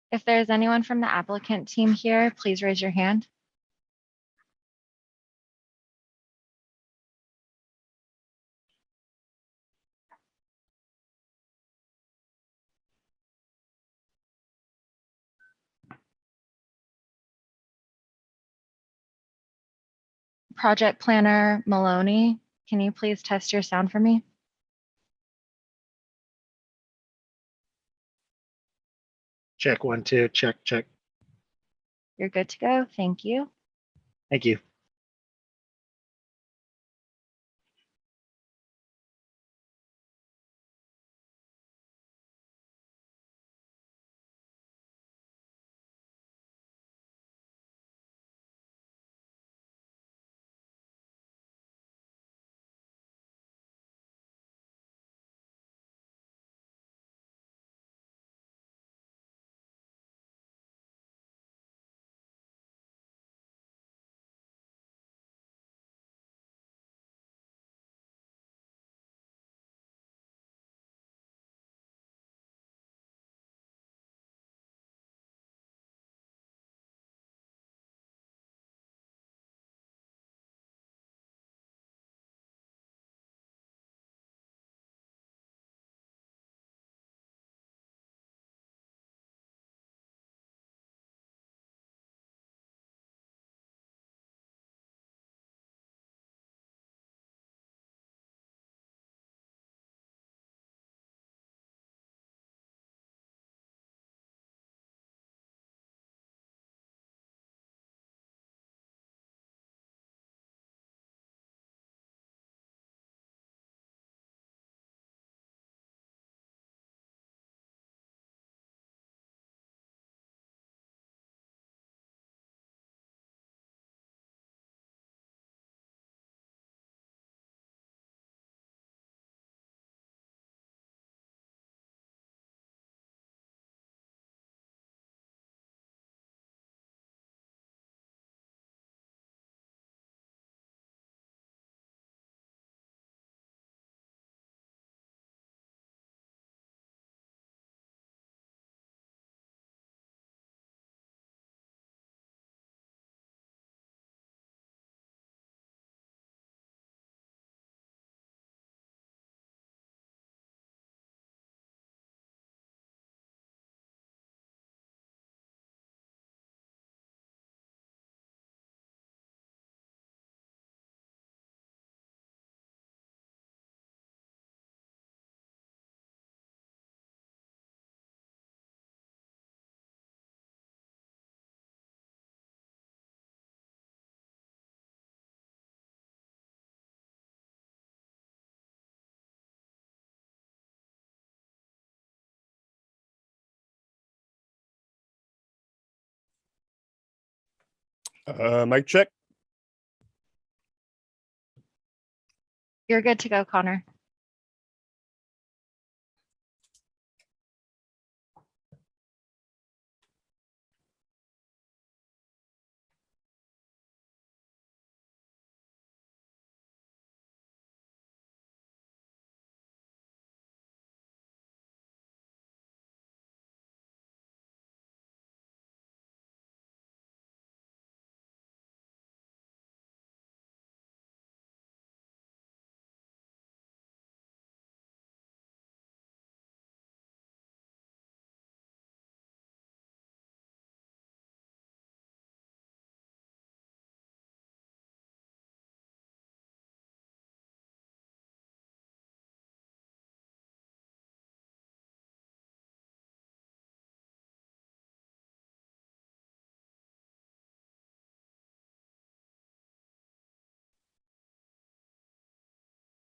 If there's anyone from the applicant team here, please raise your hand. Project planner Maloney, can you please test your sound for me? Check 1, 2, check. You're good to go. Thank you. Thank you. Mic check. You're good to go, Connor.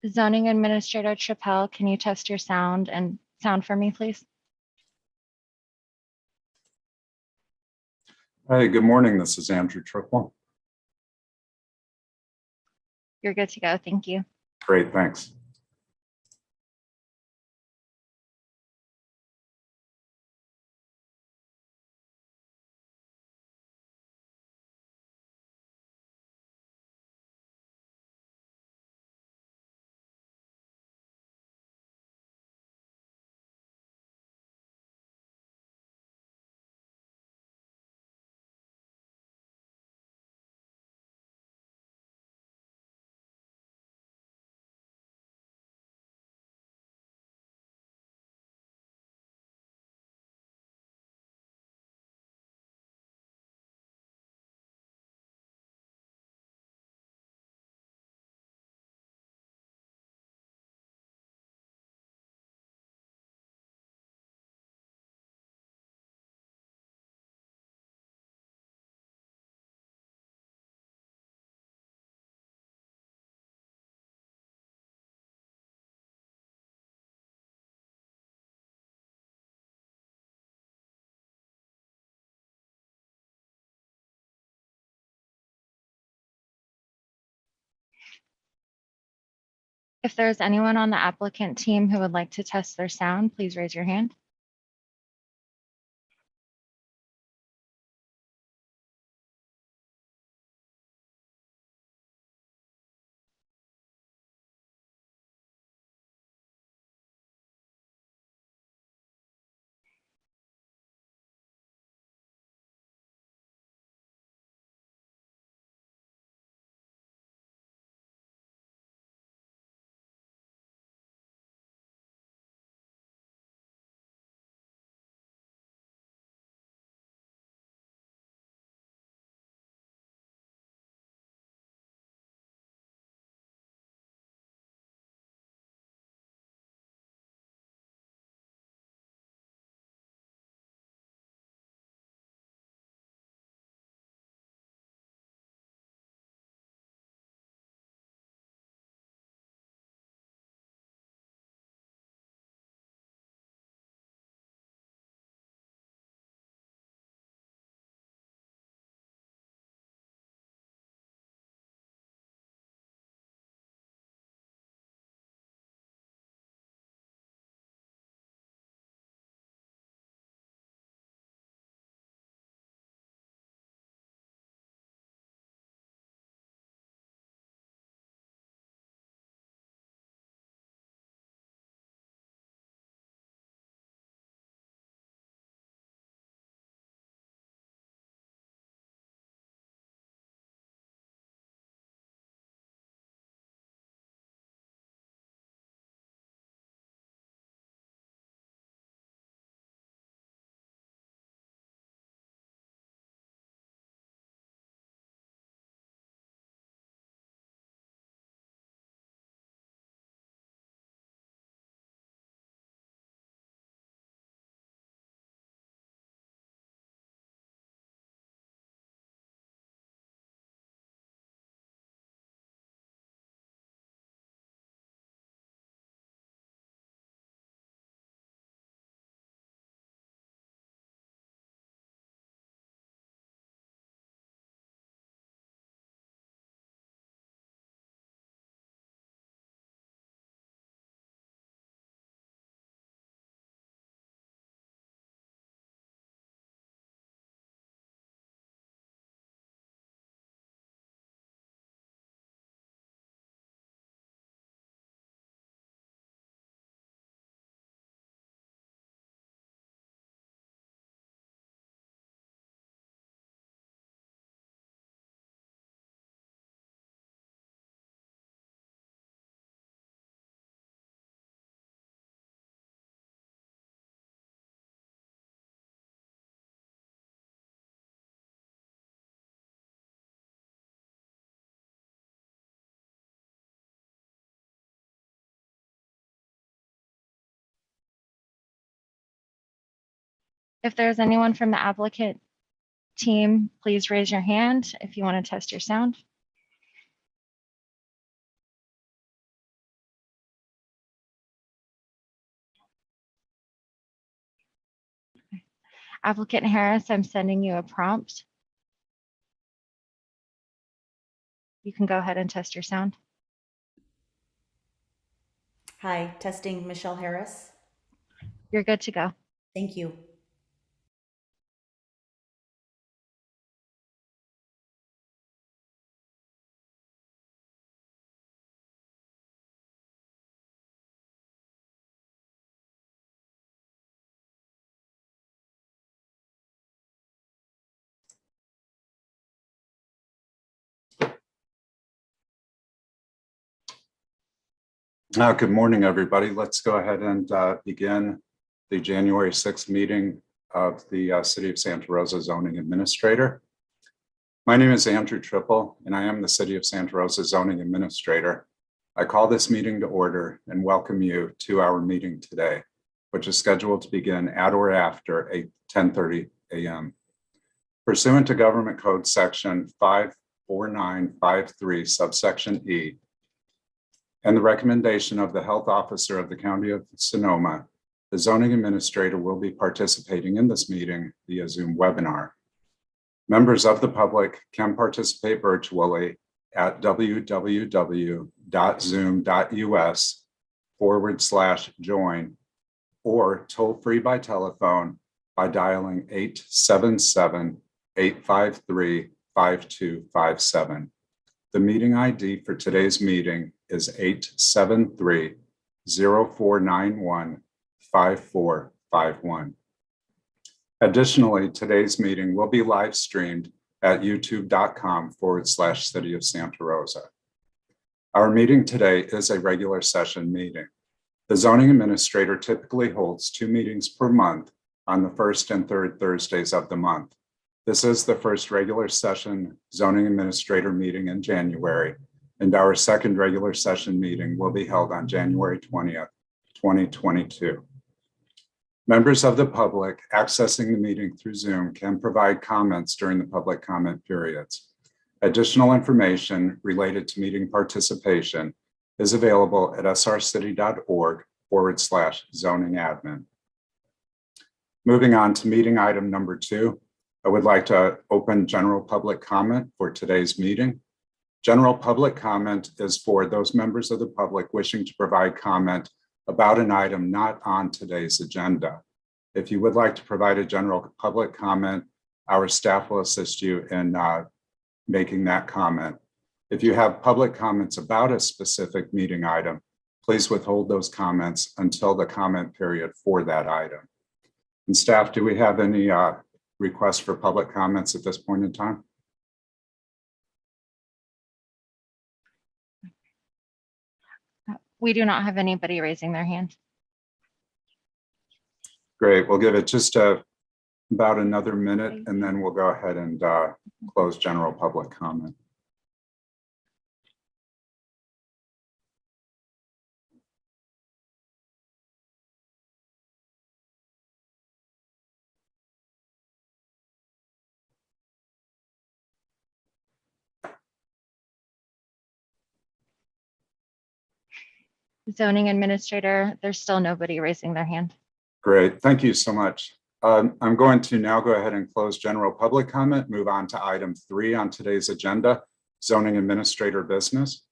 Zoning Administrator Chappelle, can you test your sound for me, please? Hi, good morning. This is Andrew Triplin. You're good to go. Thank you. Great, thanks. If there's anyone on the applicant team who would like to test their sound, please raise your hand. If there's anyone from the applicant team, please raise your hand if you want to test your sound. Applicant Harris, I'm sending you a prompt. You can go ahead and test your sound. Hi, testing Michelle Harris. You're good to go. Thank you. Good morning, everybody. Let's go ahead and begin the January 6th meeting of the City of Santa Rosa Zoning Administrator. My name is Andrew Triple, and I am the City of Santa Rosa Zoning Administrator. I call this meeting to order and welcome you to our meeting today, which is scheduled to begin at or after 10:30 a.m. Pursuant to Government Code Section 54953, subsection E, and the recommendation of the Health Officer of the County of Sonoma, the Zoning Administrator will be participating in this meeting via Zoom webinar. Members of the public can participate virtually at www.zoom.us/join or toll free by telephone by dialing 877-853-5257. The meeting ID for today's meeting is 873-0491-5451. Additionally, today's meeting will be live streamed at youtube.com/City of Santa Rosa. Our meeting today is a regular session meeting. The zoning administrator typically holds 2 meetings per month on the first and third Thursdays of the month. This is the first regular session zoning administrator meeting in January, and our second regular session meeting will be held on January 20th, 2022. Members of the public accessing the meeting through Zoom can provide comments during the public comment periods. Additional information related to meeting participation is available at srcity.org/zoning admin. Moving on to meeting item number 2, I would like to open general public comment for today's meeting. General public comment is for those members of the public wishing to provide comment about an item not on today's agenda. If you would like to provide a general public comment, our staff will assist you in making that comment. If you have public comments about a specific meeting item, please withhold those comments until the comment period for that item. And staff, do we have any requests for public comments at this point in time? We do not have anybody raising their hand. Great, we'll give it just about another minute and then we'll go ahead and close general public comment. Zoning administrator, there's still nobody raising their hand. Great, thank you so much. I'm going to now go ahead and close general public comment, move on to item 3 on today's agenda, zoning administrator business.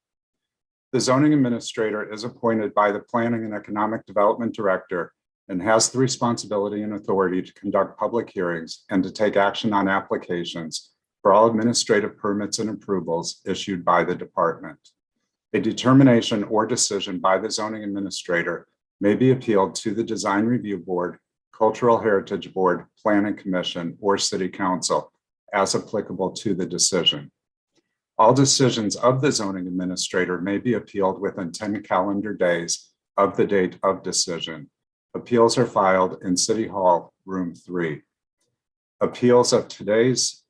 The zoning administrator is appointed by the Planning and Economic Development Director and has the responsibility and authority to conduct public hearings and to take action on applications for all administrative permits and approvals issued by the department. A determination or decision by the zoning administrator may be appealed to the Design Review Board, Cultural Heritage Board, Planning Commission, or City Council as applicable to the decision. All decisions of the zoning administrator may be appealed within 10 calendar days of the date of decision. Appeals are filed in City Hall, Room 3. Appeals of today's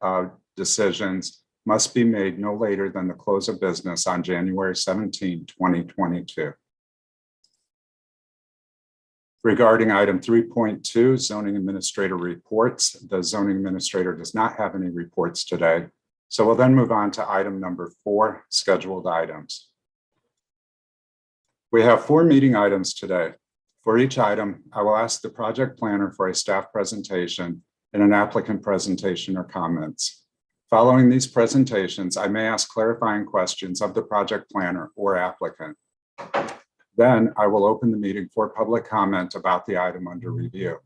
decisions must be made no later than the close of business on January 17, 2022. Regarding item 3.2, zoning administrator reports, the zoning administrator does not have any reports today. So we'll then move on to item number 4, scheduled items. We have 4 meeting items today. For each item, I will ask the project planner for a staff presentation and an applicant presentation or comments. Following these presentations, I may ask clarifying questions of the project planner or applicant. Then I will open the meeting for public comment about the item under review.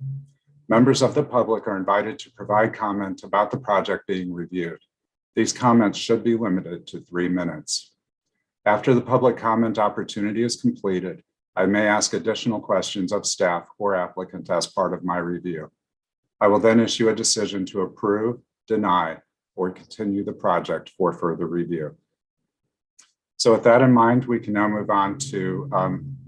Members of the public are invited to provide comment about the project being reviewed. These comments should be limited to 3 minutes. After the public comment opportunity is completed, I may ask additional questions of staff or applicant as part of my review. I will then issue a decision to approve, deny, or continue the project for further review. So with that in mind, we can now move on to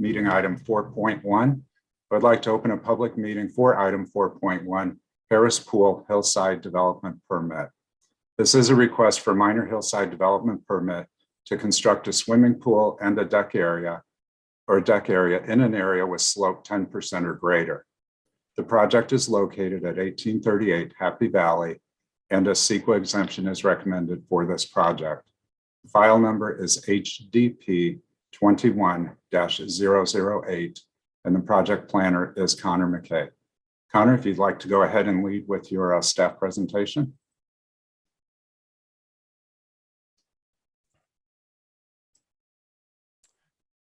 meeting item 4.1. I'd like to open a public meeting for item 4.1, Harris Pool Hillside Development Permit. This is a request for minor hillside development permit to construct a swimming pool and a deck area in an area with slope 10% or greater. The project is located at 1838 Happy Valley, and a CEQA exemption is recommended for this project. File number is HDP 21-008, and the project planner is Connor McKay. Connor, if you'd like to go ahead and lead with your staff presentation.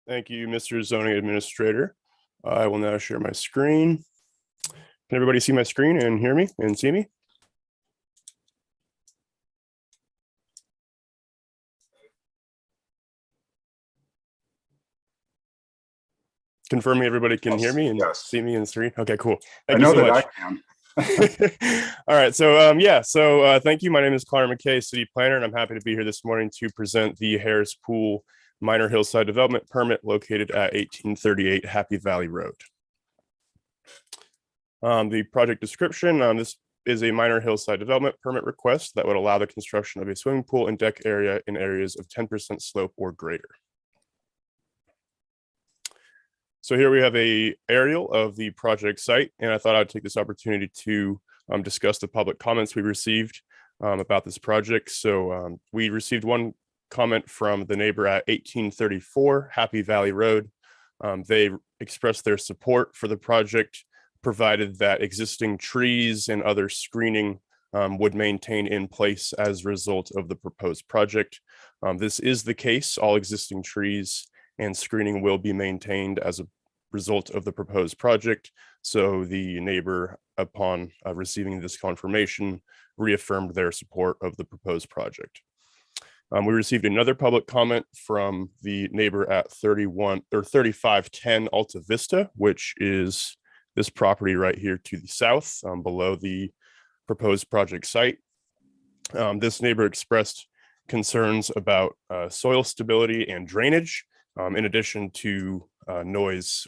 Thank you, Mr. Zoning Administrator. I will now share my screen. Can everybody see my screen and hear me and see me? Confirming everybody can hear me and see me and screen. Okay, cool. Thank you so much. I can. All right, so thank you. My name is Connor McKay, City Planner, and I'm happy to be here this morning to present the Harris Pool Minor Hillside Development Permit located at 1838 Happy Valley Road. The project description, this is a minor hillside development permit request that would allow the construction of a swimming pool and deck area in areas of 10% slope or greater. So here we have a aerial of the project site, and I thought I'd take this opportunity to discuss the public comments we received about this project. So we received one comment from the neighbor at 1834 Happy Valley Road. They expressed their support for the project, provided that existing trees and other screening would maintain in place as a result of the proposed project. This is the case. All existing trees and screening will be maintained as a result of the proposed project. So the neighbor, upon receiving this confirmation, reaffirmed their support of the proposed project. We received another public comment from the neighbor at 3510 Alta Vista, which is this property right here to the south, below the proposed project site. This neighbor expressed concerns about soil stability and drainage, in addition to noise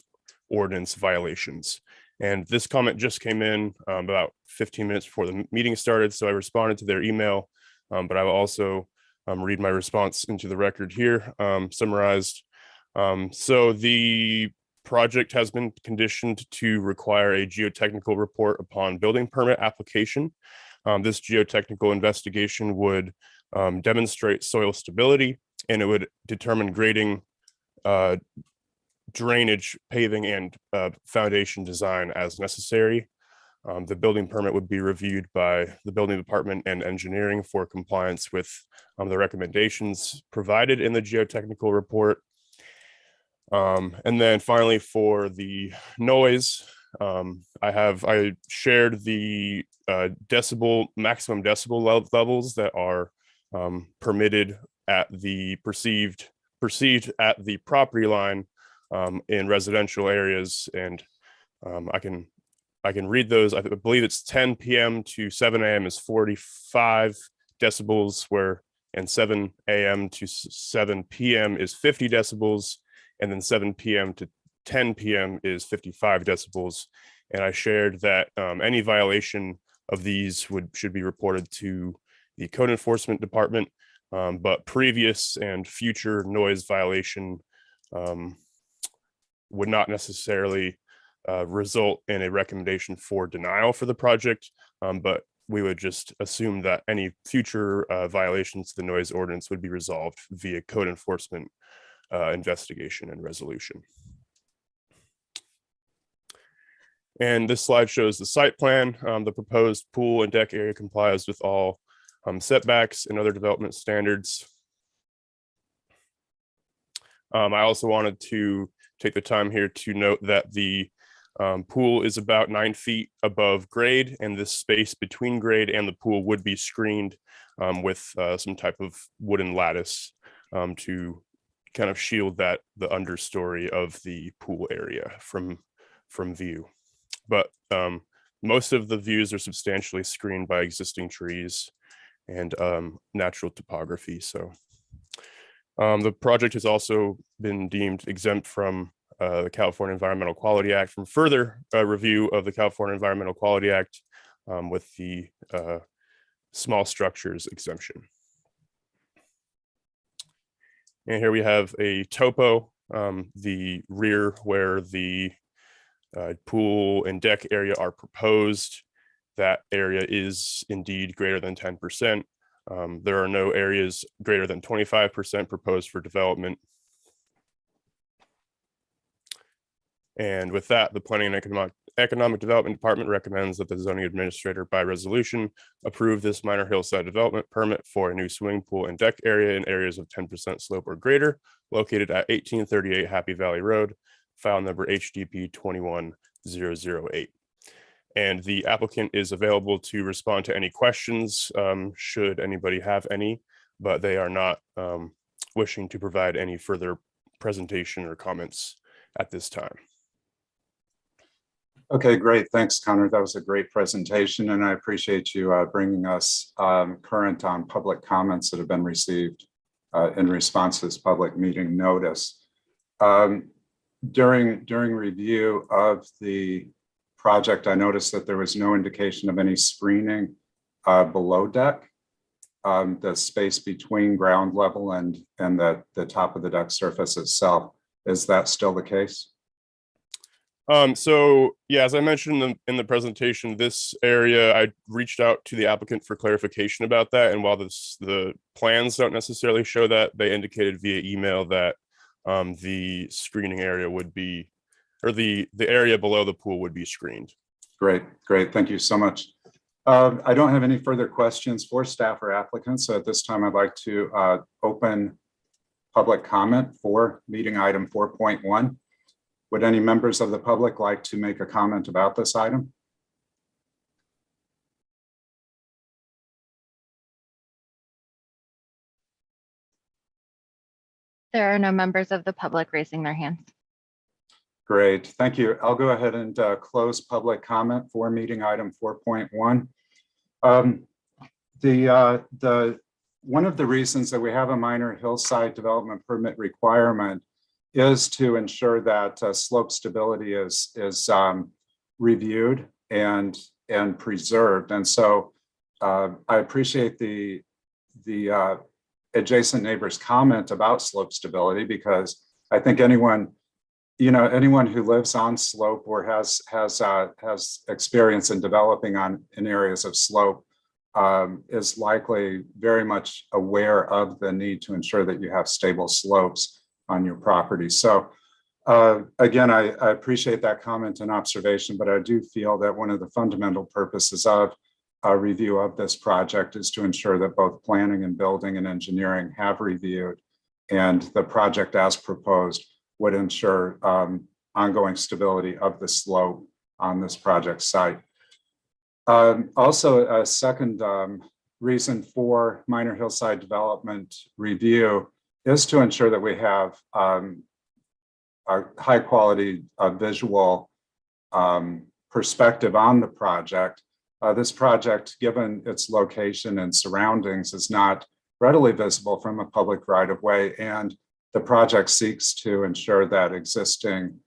ordinance violations. And this comment just came in about 15 minutes before the meeting started, so I responded to their email, but I will also read my response into the record here, summarized. So the project has been conditioned to require a geotechnical report upon building permit application. This geotechnical investigation would demonstrate soil stability, and it would determine grading, drainage, paving, and foundation design as necessary. The building permit would be reviewed by the building department and engineering for compliance with the recommendations provided in the geotechnical report. And then finally, for the noise, I shared the maximum decibel levels that are permitted at the perceived at the property line in residential areas, and I can read those. I believe it's 10 p.m. to 7 a.m. is 45 decibels, and 7 a.m. to 7 p.m. is 50 decibels, and then 7 p.m. to 10 p.m. is 55 decibels. And I shared that any violation of these should be reported to the code enforcement department, but previous and future noise violation would not necessarily result in a recommendation for denial for the project, but we would just assume that any future violations of the noise ordinance would be resolved via code enforcement investigation and resolution. And this slide shows the site plan. The proposed pool and deck area complies with all setbacks and other development standards. I also wanted to take the time here to note that the pool is about 9 feet above grade, and this space between grade and the pool would be screened with some type of wooden lattice to kind of shield the understory of the pool area from view. But most of the views are substantially screened by existing trees and natural topography. So the project has also been deemed exempt from the California Environmental Quality Act from further review of the California Environmental Quality Act with the small structures exemption. And here we have a topo, the rear where the pool and deck area are proposed. That area is indeed greater than 10%. There are no areas greater than 25% proposed for development. And with that, the Planning and Economic Development Department recommends that the zoning administrator by resolution approve this minor hillside development permit for a new swimming pool and deck area in areas of 10% slope or greater, located at 1838 Happy Valley Road, file number HDP 21008. And the applicant is available to respond to any questions, should anybody have any, but they are not wishing to provide any further presentation or comments at this time. Okay, great. Thanks, Connor. That was a great presentation, and I appreciate you bringing us current on public comments that have been received in response to this public meeting notice. During review of the project, I noticed that there was no indication of any screening below deck. The space between ground level and the top of the deck surface itself. Is that still the case? So yeah, as I mentioned in the presentation, this area, I reached out to the applicant for clarification about that. And while the plans don't necessarily show that, they indicated via email that the screening area would be, or the area below the pool would be screened. Great. Thank you so much. I don't have any further questions for staff or applicants. So at this time, I'd like to open public comment for meeting item 4.1. Would any members of the public like to make a comment about this item? There are no members of the public raising their hands. Great, thank you. I'll go ahead and close public comment for meeting item 4.1. One of the reasons that we have a minor hillside development permit requirement is to ensure that slope stability is reviewed and preserved. And so I appreciate the adjacent neighbor's comment about slope stability, because I think anyone who lives on slope or has experience in developing in areas of slope is likely very much aware of the need to ensure that you have stable slopes on your property. So again, I appreciate that comment and observation, but I do feel that one of the fundamental purposes of a review of this project is to ensure that both planning and building and engineering have reviewed, and the project as proposed would ensure ongoing stability of the slope on this project site. Also, a second reason for minor hillside development review is to ensure that we have a high quality visual perspective on the project. This project, given its location and surroundings, is not readily visible from a public right-of-way, and the project seeks to ensure that existing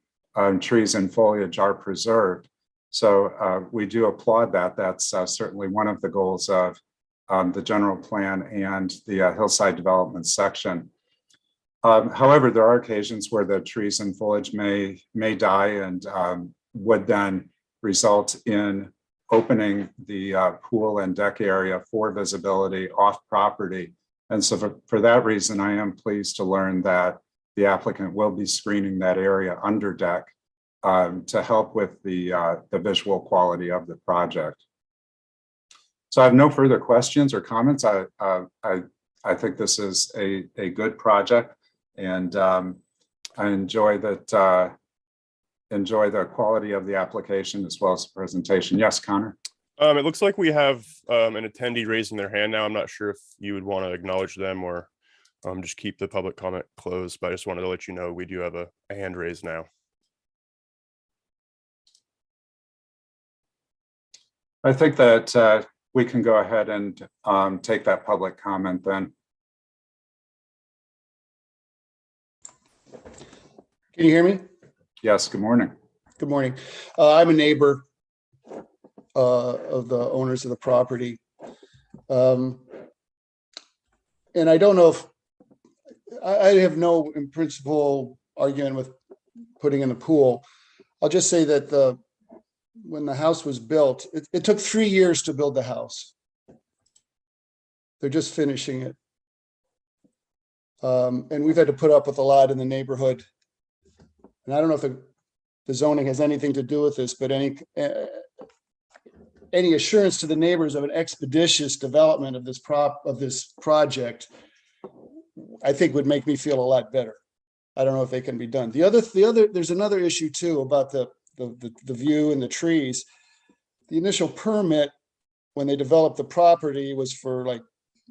trees and foliage are preserved. So we do applaud that. That's certainly one of the goals of the general plan and the hillside development section. However, there are occasions where the trees and foliage may die and would then result in opening the pool and deck area for visibility off property. And so for that reason, I am pleased to learn that the applicant will be screening that area under deck to help with the visual quality of the project. So I have no further questions or comments. I think this is a good project, and I enjoy the quality of the application as well as the presentation. Yes, Connor. It looks like we have an attendee raising their hand now. I'm not sure if you would want to acknowledge them or just keep the public comment closed, but I just wanted to let you know we do have a hand raised now. I think that we can go ahead and take that public comment then. Can you hear me? Yes, good morning. Good morning. I'm a neighbor of the owners of the property. And I don't know if, I have no in principle argument with putting in a pool. I'll just say that when the house was built, it took 3 years to build the house. They're just finishing it. And we've had to put up with a lot in the neighborhood. And I don't know if the zoning has anything to do with this, but any assurance to the neighbors of an expeditious development of this project, I think would make me feel a lot better. I don't know if they can be done. There's another issue too about the view and the trees. The initial permit, when they developed the property, was for like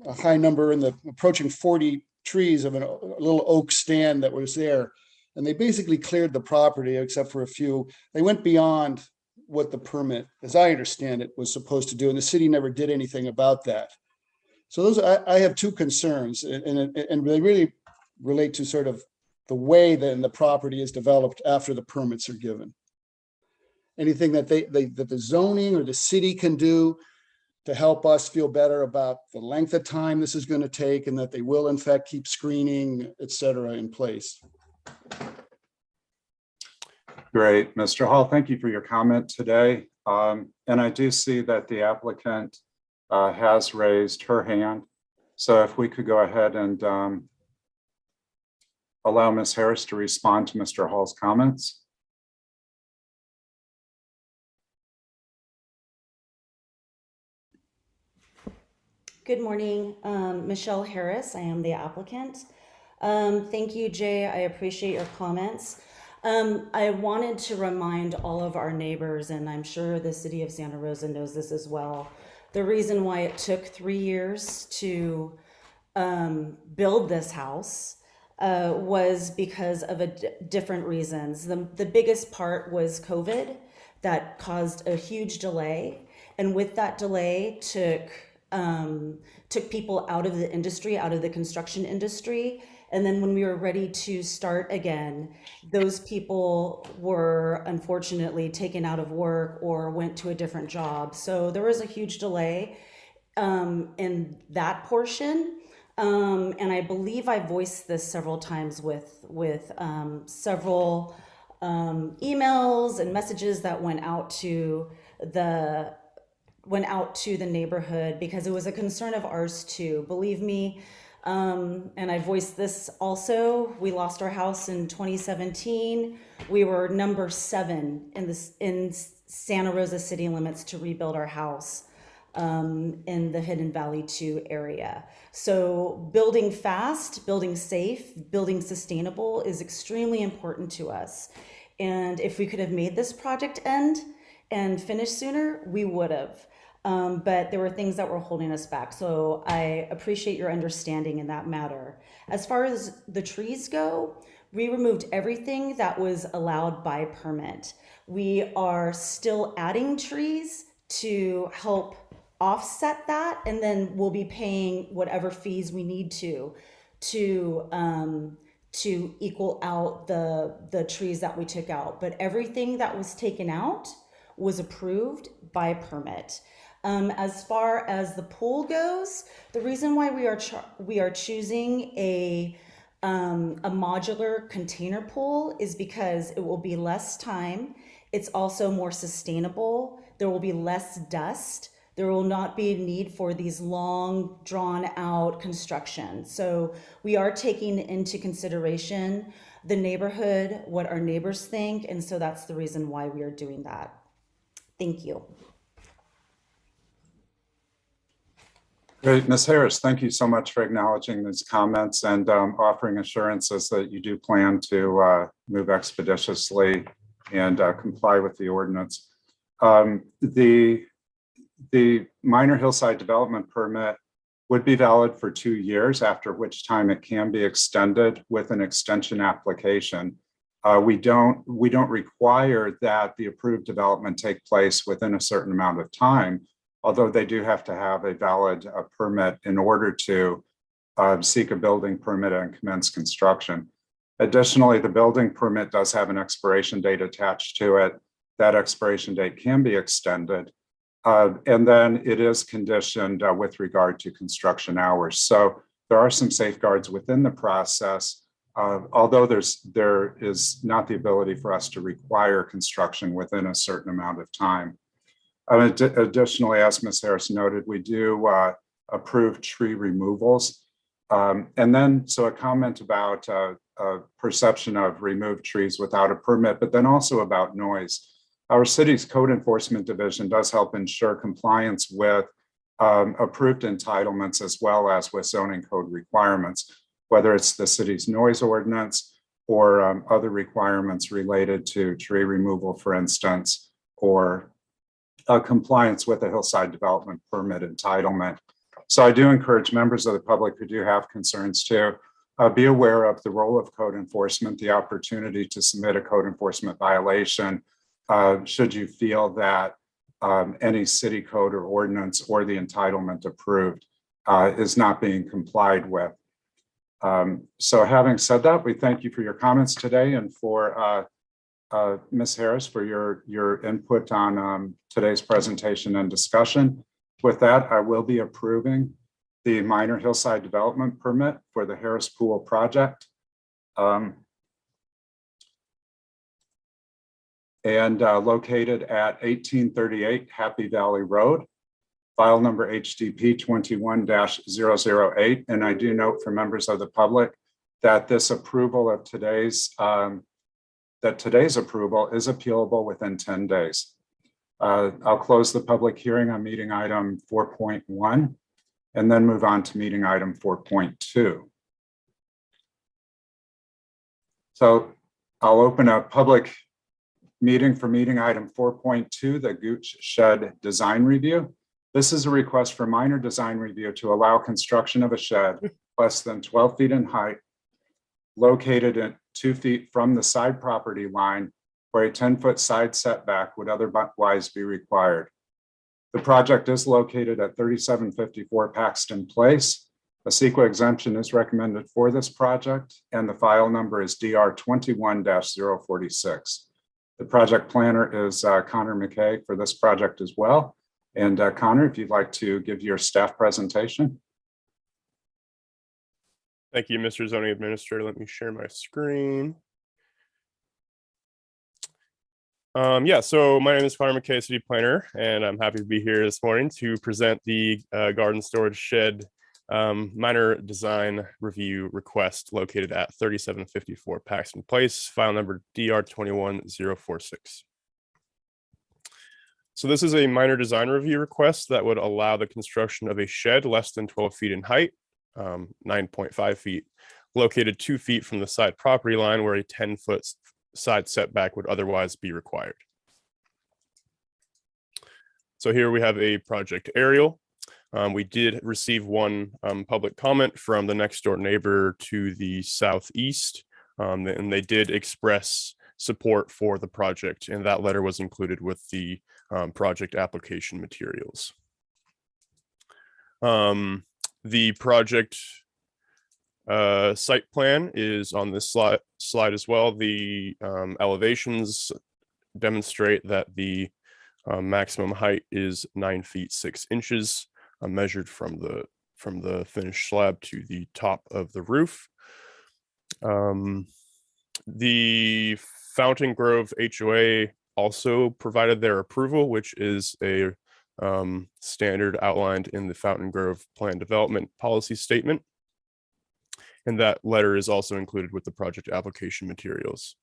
a high number approaching 40 trees of a little oak stand that was there. And they basically cleared the property except for a few. They went beyond what the permit, as I understand it, was supposed to do. And the city never did anything about that. So I have two concerns, and they really relate to sort of the way that the property is developed after the permits are given. Anything that that the zoning or the city can do to help us feel better about the length of time this is going to take, and that they will in fact keep screening, et cetera, in place. Great, Mr. Hall, thank you for your comment today. And I do see that the applicant has raised her hand. So if we could go ahead and allow Ms. Harris to respond to Mr. Hall's comments. Good morning, Michelle Harris. I am the applicant. Thank you, Jay. I appreciate your comments. I wanted to remind all of our neighbors, and I'm sure the city of Santa Rosa knows this as well, the reason why it took 3 years to build this house was because of different reasons. The biggest part was COVID that caused a huge delay. And with that delay took people out of the industry, out of the construction industry. And then when we were ready to start again, those people were unfortunately taken out of work or went to a different job. So there was a huge delay in that portion. And I believe I voiced this several times with several emails and messages that went out to the neighborhood, because it was a concern of ours too. Believe me, and I voiced this also. We lost our house in 2017. We were number 7 in Santa Rosa city limits to rebuild our house in the Hidden Valley 2 area. So building fast, building safe, building sustainable is extremely important to us. And if we could have made this project end and finish sooner, we would have. But there were things that were holding us back. So I appreciate your understanding in that matter. As far as the trees go, we removed everything that was allowed by permit. We are still adding trees to help offset that, and then we'll be paying whatever fees we need to equal out the trees that we took out. But everything that was taken out was approved by permit. As far as the pool goes, the reason why we are choosing a modular container pool is because it will be less time. It's also more sustainable. There will be less dust. There will not be a need for these long, drawn out construction. So we are taking into consideration the neighborhood, what our neighbors think, and so that's the reason why we are doing that. Thank you. Great, Ms. Harris, thank you so much for acknowledging these comments and offering assurances that you do plan to move expeditiously and comply with the ordinance. The minor hillside development permit would be valid for 2 years, after which time it can be extended with an extension application. We don't require that the approved development take place within a certain amount of time, although they do have to have a valid permit in order to seek a building permit and commence construction. Additionally, the building permit does have an expiration date attached to it. That expiration date can be extended. And then it is conditioned with regard to construction hours. So there are some safeguards within the process, although there is not the ability for us to require construction within a certain amount of time. Additionally, as Ms. Harris noted, we do approve tree removals. And then, so a comment about perception of removed trees without a permit, but then also about noise. Our city's code enforcement division does help ensure compliance with approved entitlements as well as with zoning code requirements, whether it's the city's noise ordinance or other requirements related to tree removal, for instance, or compliance with the Hillside development permit entitlement. So I do encourage members of the public who do have concerns to be aware of the role of code enforcement, the opportunity to submit a code enforcement violation should you feel that any city code or ordinance or the entitlement approved is not being complied with. So having said that, we thank you for your comments today and for Ms. Harris for your input on today's presentation and discussion. With that, I will be approving the minor hillside development permit for the Harris Pool project. Located at 1838 Happy Valley Road, file number HDP 21-008. And I do note for members of the public that this approval of today's approval is appealable within 10 days. I'll close the public hearing on meeting item 4.1 and then move on to meeting item 4.2. So I'll open a public meeting for meeting item 4.2, the Gooch shed design review. This is a request for minor design review to allow construction of a shed less than 12 feet in height, located at 2 feet from the side property line, where a 10-foot side setback would otherwise be required. The project is located at 3754 Paxton Place. A CEQA exemption is recommended for this project, and the file number is DR 21-046. The project planner is Connor McKay for this project as well. And Connor, if you'd like to give your staff presentation. Thank you, Mr. Zoning Administrator. Let me share my screen. So my name is Connor McKay, City Planner, and I'm happy to be here this morning to present the garden storage shed minor design review request located at 3754 Paxton Place, file number DR 21046. So this is a minor design review request that would allow the construction of a shed less than 12 feet in height, 9.5 feet, located 2 feet from the side property line where a 10-foot side setback would otherwise be required. So here we have a project aerial. We did receive one public comment from the next door neighbor to the southeast, and they did express support for the project, and that letter was included with the project application materials. The project site plan is on this slide as well. The elevations demonstrate that the maximum height is 9 feet 6 inches, measured from the finished slab to the top of the roof. The Fountain Grove HOA also provided their approval, which is a standard outlined in the Fountain Grove Plan Development Policy Statement. And that letter is also included with the project application materials.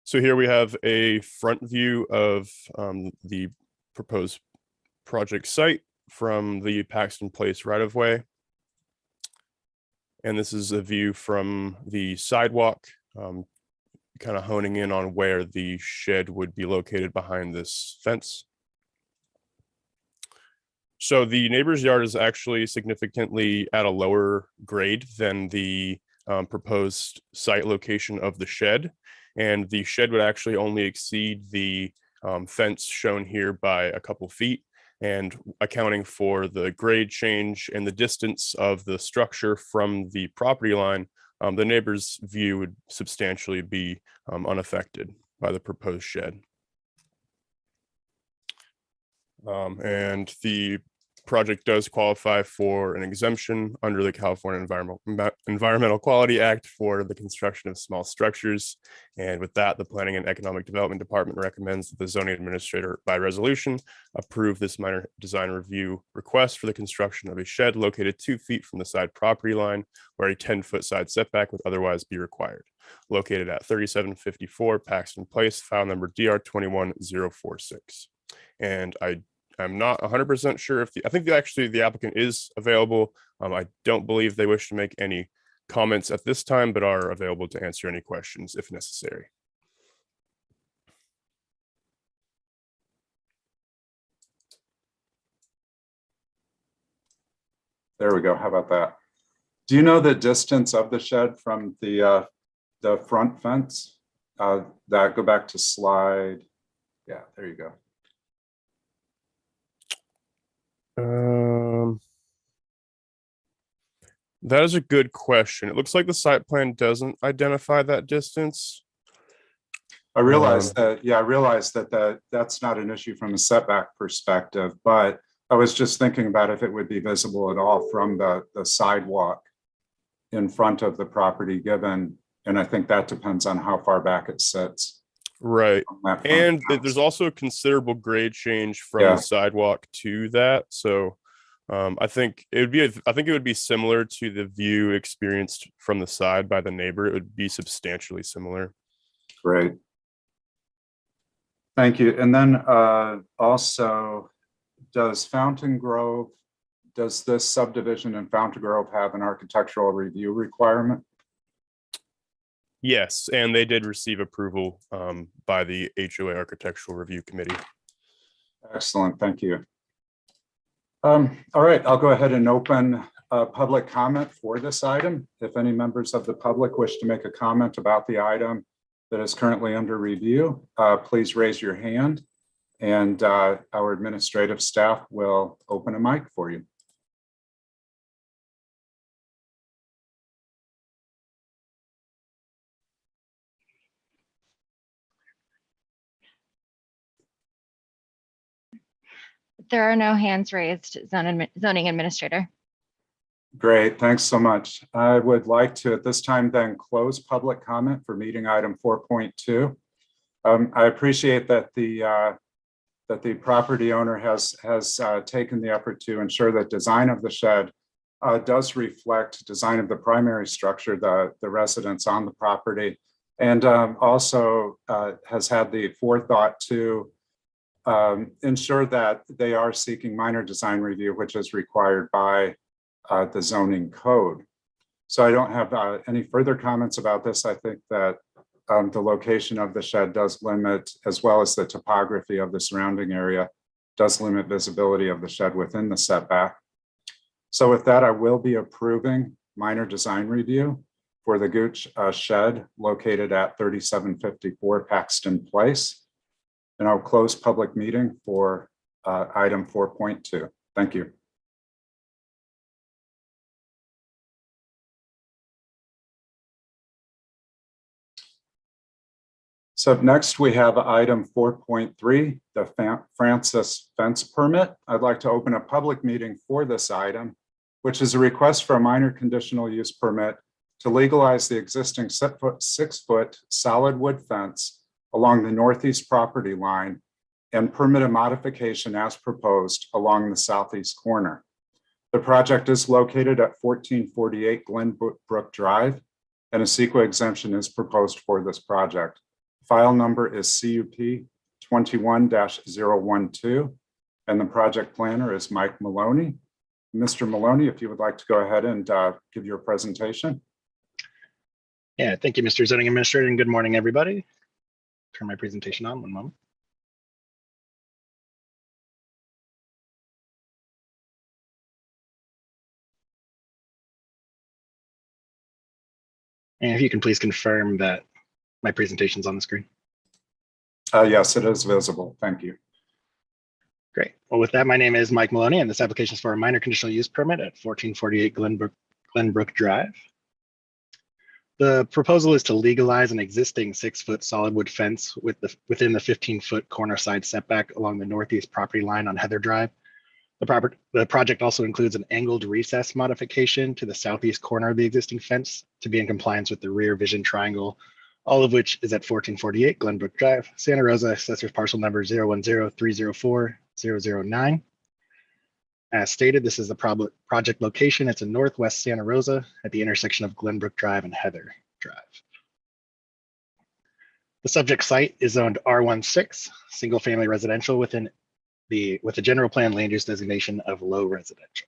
So here we have a front view of the proposed project site from the Paxton Place right-of-way. And this is a view from the sidewalk, kind of honing in on where the shed would be located behind this fence. So the neighbor's yard is actually significantly at a lower grade than the proposed site location of the shed. And the shed would actually only exceed the fence shown here by a couple feet. And accounting for the grade change and the distance of the structure from the property line, the neighbor's view would substantially be unaffected by the proposed shed. And the project does qualify for an exemption under the California Environmental Quality Act for the construction of small structures. And with that, the Planning and Economic Development Department recommends that the zoning administrator by resolution approve this minor design review request for the construction of a shed located 2 feet from the side property line where a 10-foot side setback would otherwise be required. Located at 3754 Paxton Place, file number DR 21046. And I'm not 100% sure if I think actually the applicant is available. I don't believe they wish to make any comments at this time, but are available to answer any questions if necessary. There we go. How about that? Do you know the distance of the shed from the front fence? That go back to slide. Yeah, there you go. That is a good question. It looks like the site plan doesn't identify that distance. I realize that, yeah, I realize that that's not an issue from a setback perspective, but I was just thinking about if it would be visible at all from the sidewalk in front of the property given, and I think that depends on how far back it sits. Right. And house. there's also a considerable grade change from Yeah. the sidewalk to that. So I think it would be similar to the view experienced from the side by the neighbor. It would be substantially similar. Great. Thank you. And then also, does this subdivision in Fountain Grove have an architectural review requirement? Yes, and they did receive approval by the HOA Architectural Review Committee. Excellent, thank you. All right, I'll go ahead and open public comment for this item. If any members of the public wish to make a comment about the item that is currently under review, please raise your hand and our administrative staff will open a mic for you. There are no hands raised, zoning administrator. Great, thanks so much. I would like to at this time then close public comment for meeting item 4.2. I appreciate that the property owner has taken the effort to ensure that design of the shed does reflect design of the primary structure, the residents on the property, and also has had the forethought to ensure that they are seeking minor design review, which is required by the zoning code. So I don't have any further comments about this. I think that the location of the shed does limit, as well as the topography of the surrounding area, does limit visibility of the shed within the setback. So with that, I will be approving minor design review for the Gooch shed located at 3754 Paxton Place. And I'll close public meeting for item 4.2. Thank you. So next we have item 4.3, the Francis fence permit. I'd like to open a public meeting for this item, which is a request for a minor conditional use permit to legalize the existing 6-foot solid wood fence along the northeast property line and permit a modification as proposed along the southeast corner. The project is located at 1448 Glenbrook Drive, and a CEQA exemption is proposed for this project. File number is CUP 21-012, and the project planner is Mike Maloney. Mr. Maloney, if you would like to go ahead and give your presentation. Yeah, thank you, Mr. Zoning Administrator, and good morning, everybody. Turn my presentation on, one moment. And if you can please confirm that my presentation's on the screen. Yes, it is visible. Thank you. Great. Well, with that, my name is Mike Maloney, and this application is for a minor conditional use permit at 1448 Glenbrook Drive. The proposal is to legalize an existing 6-foot solid wood fence within the 15-foot corner side setback along the northeast property line on Heather Drive. The project also includes an angled recess modification to the southeast corner of the existing fence to be in compliance with the rear vision triangle, all of which is at 1448 Glenbrook Drive, Santa Rosa, assessor's parcel number 010-304-009. As stated, this is the project location. It's in northwest Santa Rosa at the intersection of Glenbrook Drive and Heather Drive. The subject site is zoned R16, single family residential with a general plan land use designation of low residential.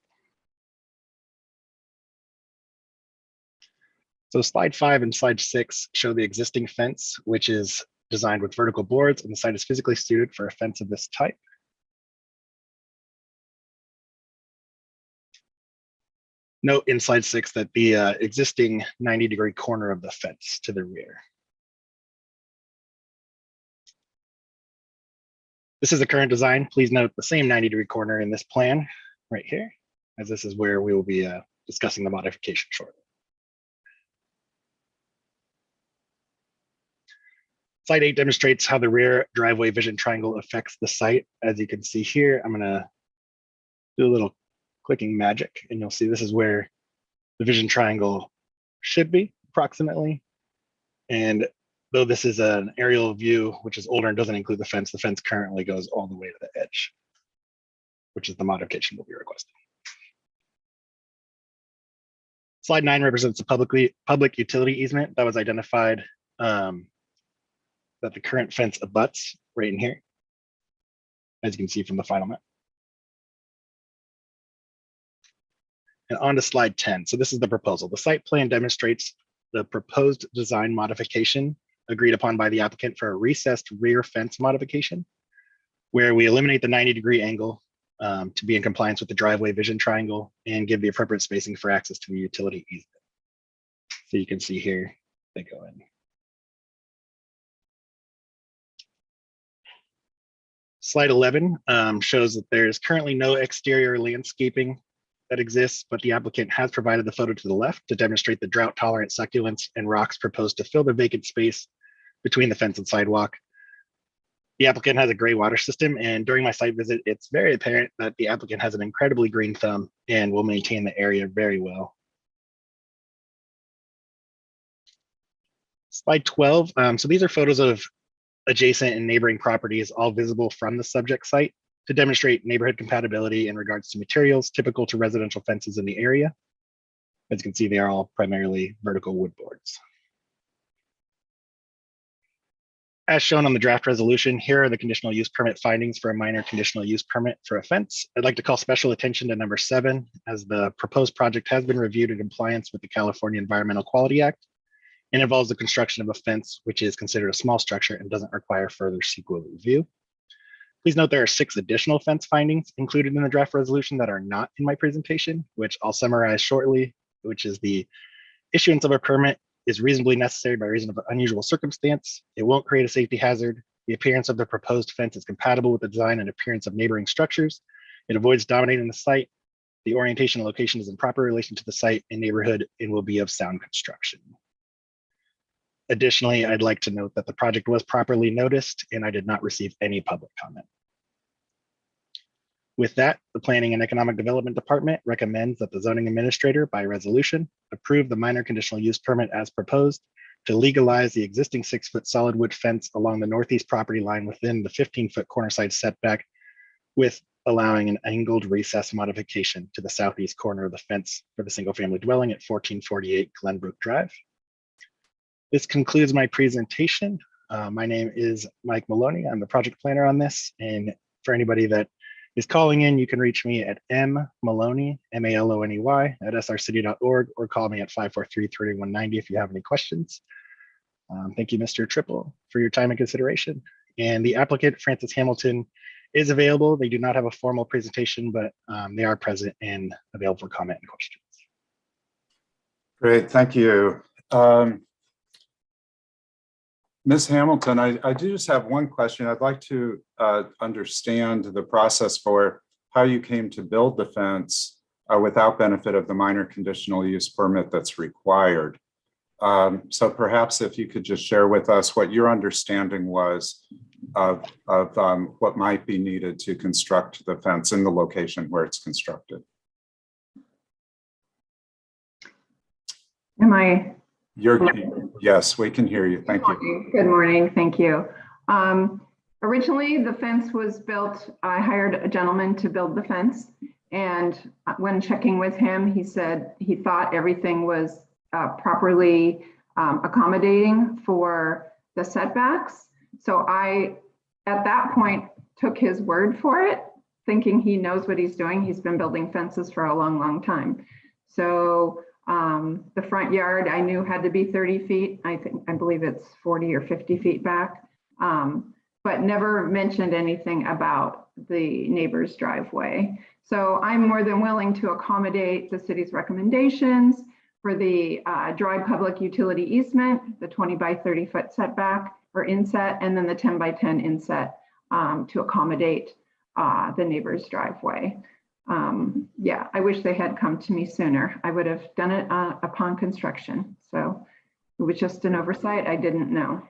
So slide 5 and slide 6 show the existing fence, which is designed with vertical boards, and the site is physically suited for a fence of this type. Note in slide 6 that the existing 90-degree corner of the fence to the rear. This is the current design. Please note the same 90-degree corner in this plan right here, as this is where we will be discussing the modification shortly. Slide 8 demonstrates how the rear driveway vision triangle affects the site. As you can see here, I'm gonna do a little clicking magic, and you'll see this is where the vision triangle should be approximately. And though this is an aerial view, which is older and doesn't include the fence currently goes all the way to the edge, which is the modification we'll be requesting. Slide 9 represents a public utility easement that was identified that the current fence abuts right in here, as you can see from the final map. And on to slide 10. So this is the proposal. The site plan demonstrates the proposed design modification agreed upon by the applicant for a recessed rear fence modification, where we eliminate the 90-degree angle to be in compliance with the driveway vision triangle and give the appropriate spacing for access to the utility easement. So you can see here, they go in. Slide 11 shows that there is currently no exterior landscaping that exists, but the applicant has provided the photo to the left to demonstrate the drought tolerant succulents and rocks proposed to fill the vacant space between the fence and sidewalk. The applicant has a gray water system, and during my site visit, it's very apparent that the applicant has an incredibly green thumb and will maintain the area very well. Slide 12. So these are photos of adjacent and neighboring properties, all visible from the subject site, to demonstrate neighborhood compatibility in regards to materials typical to residential fences in the area. As you can see, they are all primarily vertical wood boards. As shown on the draft resolution, here are the conditional use permit findings for a minor conditional use permit for a fence. I'd like to call special attention to number 7, as the proposed project has been reviewed in compliance with the California Environmental Quality Act and involves the construction of a fence, which is considered a small structure and doesn't require further CEQA review. Please note there are 6 additional fence findings included in the draft resolution that are not in my presentation, which I'll summarize shortly, which is the issuance of a permit is reasonably necessary by reason of unusual circumstance. It won't create a safety hazard. The appearance of the proposed fence is compatible with the design and appearance of neighboring structures. It avoids dominating the site. The orientation and location is in proper relation to the site and neighborhood and will be of sound construction. Additionally, I'd like to note that the project was properly noticed and I did not receive any public comment. With that, the Planning and Economic Development Department recommends that the zoning administrator by resolution approve the minor conditional use permit as proposed to legalize the existing 6-foot solid wood fence along the northeast property line within the 15-foot corner side setback, with allowing an angled recess modification to the southeast corner of the fence for the single family dwelling at 1448 Glenbrook Drive. This concludes my presentation. My name is Mike Maloney. I'm the project planner on this. And for anybody that is calling in, you can reach me at mmaloney, M-A-L-O-N-E-Y, at srcity.org, or call me at 543-3190 if you have any questions. Thank you, Mr. Triple, for your time and consideration. And the applicant, Francis Hamilton, is available. They do not have a formal presentation, but they are present and available for comment and questions. Great, thank you. Ms. Hamilton, I do just have one question. I'd like to understand the process for how you came to build the fence without benefit of the minor conditional use permit that's required. So perhaps if you could just share with us what your understanding was what might be needed to construct the fence in the location where it's constructed. Am I? Yes, we can hear you. Thank you. Good morning. Thank you. Originally, the fence was built. I hired a gentleman to build the fence. And when checking with him, he said he thought everything was properly accommodating for the setbacks. So I, at that point, took his word for it, thinking he knows what he's doing. He's been building fences for a long, long time. So the front yard I knew had to be 30 feet. I believe it's 40 or 50 feet back, but never mentioned anything about the neighbor's driveway. So I'm more than willing to accommodate the city's recommendations for the dry public utility easement, the 20 by 30 foot setback or inset, and then the 10 by 10 inset to accommodate the neighbor's driveway. Yeah, I wish they had come to me sooner. I would have done it upon construction. So it was just an oversight. I didn't know.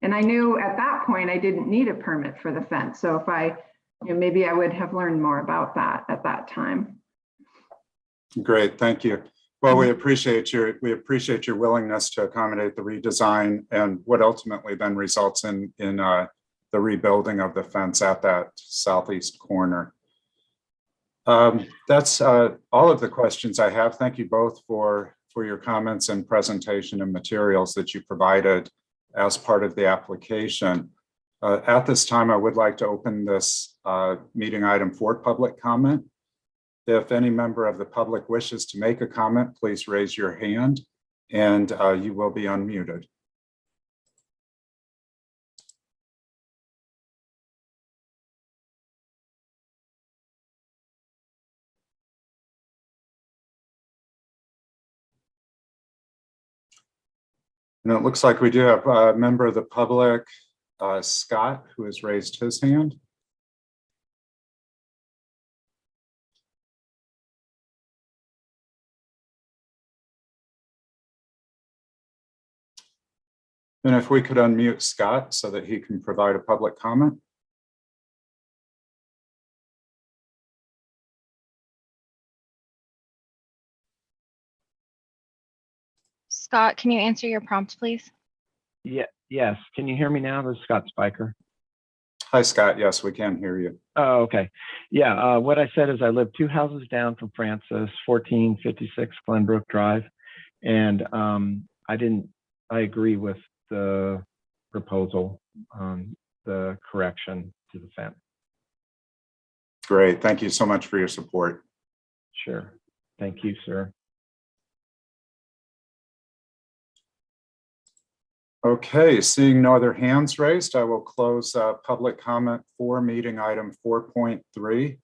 And I knew at that point I didn't need a permit for the fence. So if I, maybe I would have learned more about that at that time. Great, thank you. Well, we appreciate your willingness to accommodate the redesign and what ultimately then results in the rebuilding of the fence at that southeast corner. That's all of the questions I have. Thank you both for your comments and presentation and materials that you provided as part of the application. At this time, I would like to open this meeting item for public comment. If any member of the public wishes to make a comment, please raise your hand and you will be unmuted. And it looks like we do have a member of the public, Scott, who has raised his hand. And if we could unmute Scott so that he can provide a public comment. Scott, can you answer your prompt, please? Yes. Can you hear me now? This is Scott Spiker. Hi, Scott. Yes, we can hear you. Oh, okay. Yeah. What I said is I live 2 houses down from Francis, 1456 Glenbrook Drive. And I agree with the proposal on the correction to the fence. Great. Thank you so much for your support. Sure. Thank you, sir. Okay, seeing no other hands raised, I will close public comment for meeting item 4.3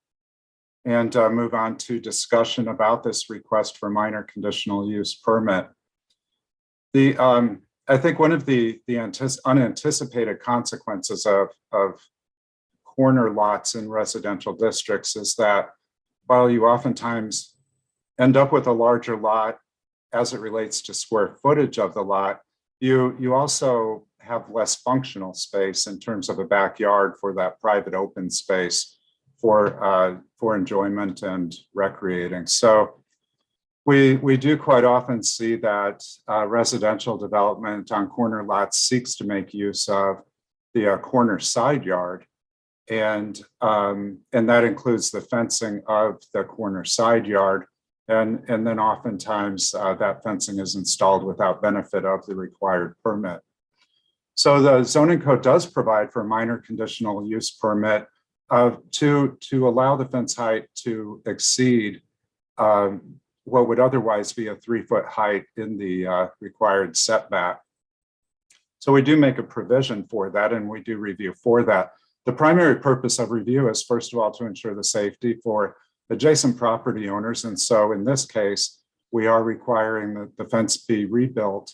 and move on to discussion about this request for minor conditional use permit. I think one of the unanticipated consequences of corner lots in residential districts is that while you oftentimes end up with a larger lot as it relates to square footage of the lot, you also have less functional space in terms of a backyard for that private open space for enjoyment and recreating. So we do quite often see that residential development on corner lots seeks to make use of the corner side yard, and that includes the fencing of the corner side yard. And then oftentimes that fencing is installed without benefit of the required permit. So the zoning code does provide for a minor conditional use permit to allow the fence height to exceed what would otherwise be a 3-foot height in the required setback. So we do make a provision for that, and we do review for that. The primary purpose of review is, first of all, to ensure the safety for adjacent property owners. And so in this case, we are requiring that the fence be rebuilt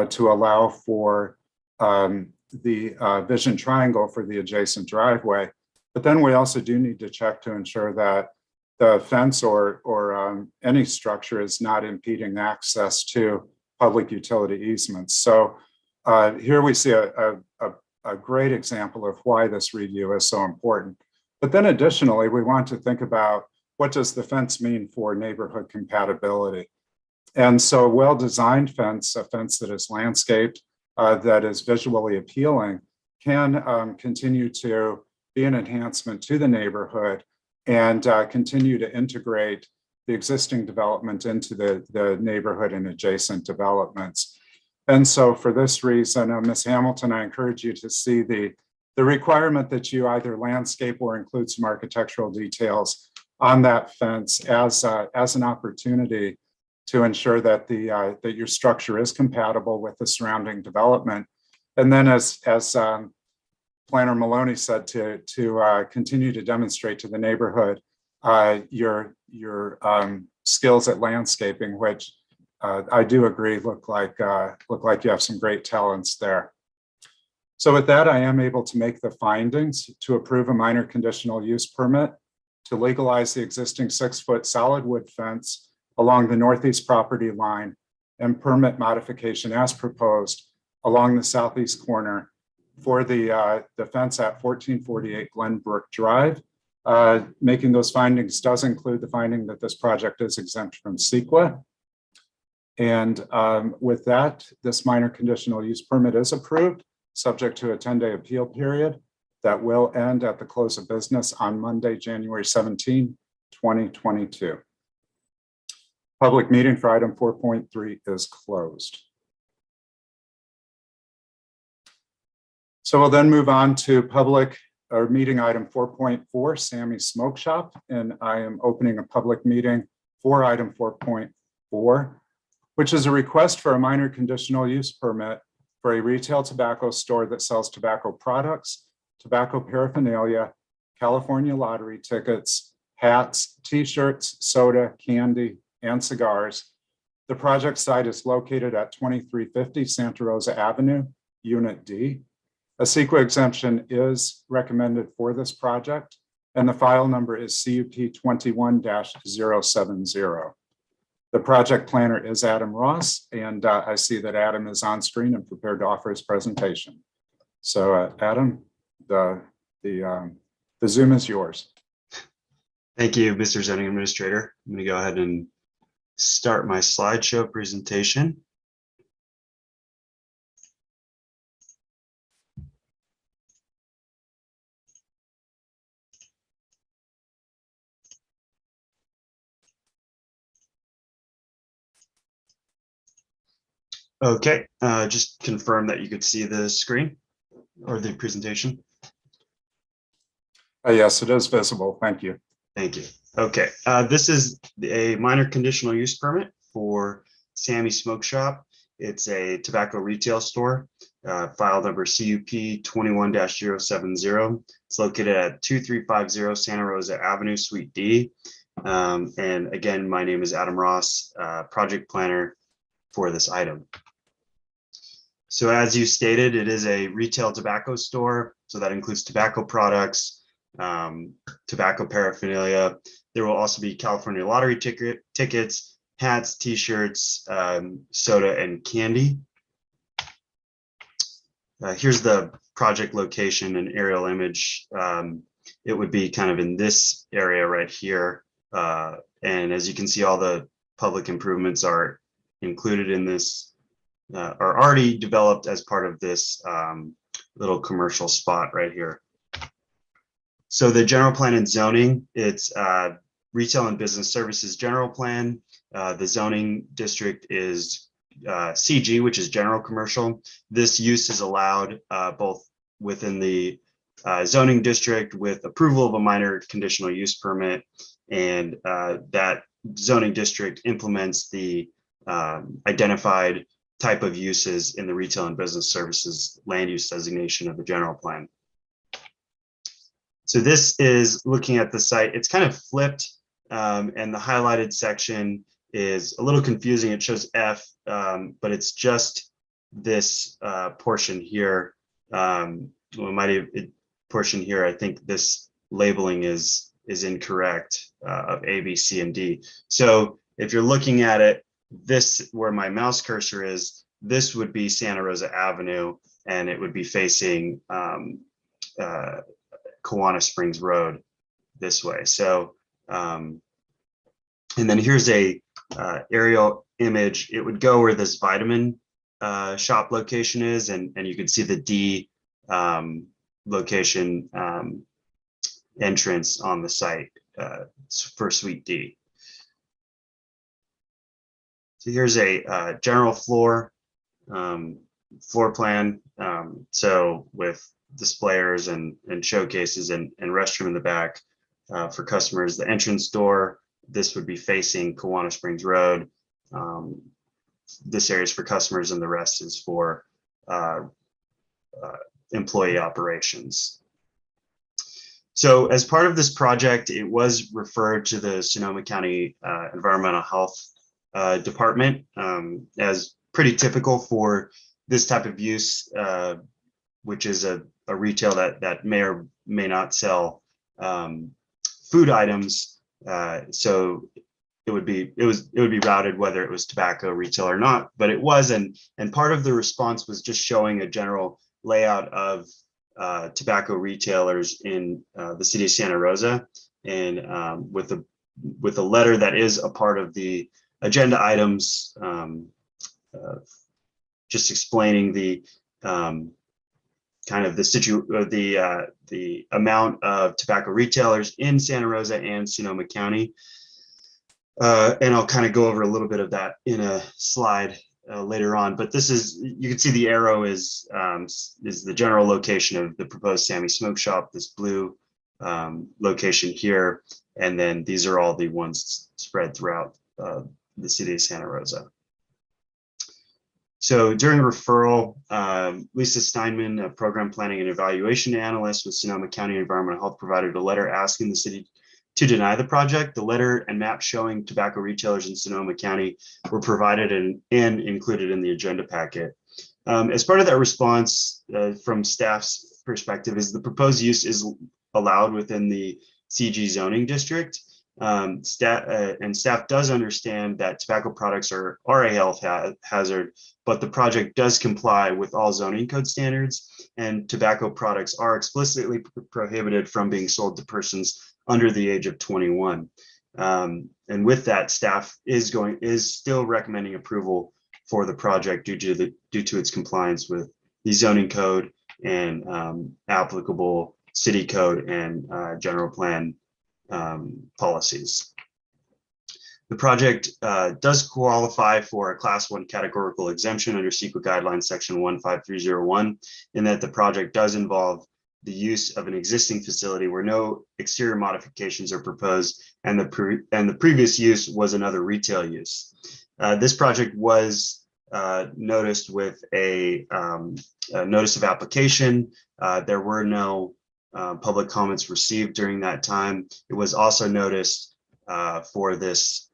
to allow for the vision triangle for the adjacent driveway. But then we also do need to check to ensure that the fence or any structure is not impeding access to public utility easements. So here we see a a great example of why this review is so important. But then additionally, we want to think about what does the fence mean for neighborhood compatibility? And so a well-designed fence, a fence that is landscaped, that is visually appealing, can continue to be an enhancement to the neighborhood and continue to integrate the existing development into the neighborhood and adjacent developments. And so for this reason, Ms. Hamilton, I encourage you to see the requirement that you either landscape or include some architectural details on that fence as an opportunity to ensure that that your structure is compatible with the surrounding development. And then as Planner Maloney said, to continue to demonstrate to the neighborhood your skills at landscaping, which I do agree look like you have some great talents there. So with that, I am able to make the findings to approve a minor conditional use permit to legalize the existing 6-foot solid wood fence along the northeast property line and permit modification as proposed along the southeast corner for the fence at 1448 Glenbrook Drive. Making those findings does include the finding that this project is exempt from CEQA. And with that, this minor conditional use permit is approved, subject to a 10-day appeal period that will end at the close of business on Monday, January 17, 2022. Public meeting for item 4.3 is closed. So we'll then move on to meeting item 4.4, Sami Smoke Shop, and I am opening a public meeting for item 4.4, which is a request for a minor conditional use permit for a retail tobacco store that sells tobacco products, tobacco paraphernalia, California lottery tickets, hats, t-shirts, soda, candy, and cigars. The project site is located at 2350 Santa Rosa Avenue, Unit D. A CEQA exemption is recommended for this project, and the file number is CUP 21-070. The project planner is Adam Ross, and I see that Adam is on screen and prepared to offer his presentation. So Adam, the Zoom is yours. Thank you, Mr. Zoning Administrator. I'm going to go ahead and start my slideshow presentation. Okay, just confirm that you could see the screen or the presentation. Yes, it is visible. Thank you. Thank you. Okay, this is a minor conditional use permit for Sami Smoke Shop. It's a tobacco retail store, file number CUP 21-070. It's located at 2350 Santa Rosa Avenue, Suite D. And again, my name is Adam Ross, project planner for this item. So as you stated, it is a retail tobacco store. So that includes tobacco products, tobacco paraphernalia. There will also be California lottery tickets, hats, t-shirts, soda, and candy. Here's the project location and aerial image. It would be kind of in this area right here. And as you can see, all the public improvements are included in this, are already developed as part of this little commercial spot right here. So the general plan and zoning, it's retail and business services general plan. The zoning district is CG, which is general commercial. This use is allowed both within the zoning district with approval of a minor conditional use permit, and that zoning district implements the identified type of uses in the retail and business services land use designation of the general plan. So this is looking at the site. It's kind of flipped, and the highlighted section is a little confusing. It shows F, but it's just this portion here. Portion here. I think this labeling is incorrect of A, B, C, and D. So if you're looking at it, this where my mouse cursor is, this would be Santa Rosa Avenue, and it would be facing Kiwanis Springs Road this way. So, and then here's a aerial image. It would go where this vitamin shop location is, and you can see the D location entrance on the site for Suite D. So here's a general floor plan. So with displayers and showcases and restroom in the back for customers. The entrance door, this would be facing Kiwanis Springs Road. This area is for customers and the rest is for employee operations. So as part of this project, it was referred to the Sonoma County Environmental Health Department, as pretty typical for this type of use, which is a retail that may or may not sell food items. So it would be routed whether it was tobacco retail or not, but it was, and part of the response was just showing a general layout of tobacco retailers in the city of Santa Rosa, and with a letter that is a part of the agenda items, just explaining the kind of the amount of tobacco retailers in Santa Rosa and Sonoma County. And I'll kind of go over a little bit of that in a slide later on, but this is, you can see the arrow is the general location of the proposed Sami smoke shop, this blue location here, and then these are all the ones spread throughout the city of Santa Rosa. So during referral, Lisa Steinman, a program planning and evaluation analyst with Sonoma County Environmental Health, provided a letter asking the city to deny the project. The letter and map showing tobacco retailers in Sonoma County were provided and included in the agenda packet. As part of that response, from staff's perspective, is the proposed use is allowed within the CG zoning district. Staff does understand that tobacco products are a health hazard, but the project does comply with all zoning code standards, and tobacco products are explicitly prohibited from being sold to persons under the age of 21. And with that, staff is still recommending approval for the project due to its compliance with the zoning code and applicable city code and general plan policies. The project does qualify for a Class 1 categorical exemption under CEQA guidelines section 15301, in that the project does involve the use of an existing facility where no exterior modifications are proposed, and the previous use was another retail use. This project was noticed with a notice of application. There were no public comments received during that time. It was also noticed for this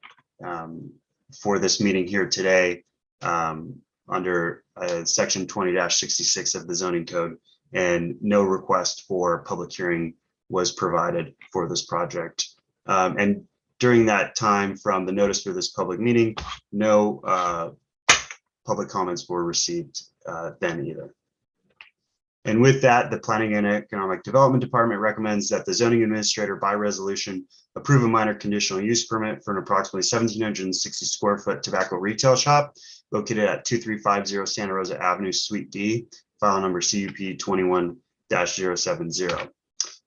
meeting here today under section 20-66 of the zoning code, and no request for public hearing was provided for this project. And during that time from the notice for this public meeting, no public comments were received then either. And with that, the Planning and Economic Development Department recommends that the zoning administrator by resolution approve a minor conditional use permit for an approximately 1,760 square foot tobacco retail shop located at 2350 Santa Rosa Avenue, Suite D, file number CUP 21-070.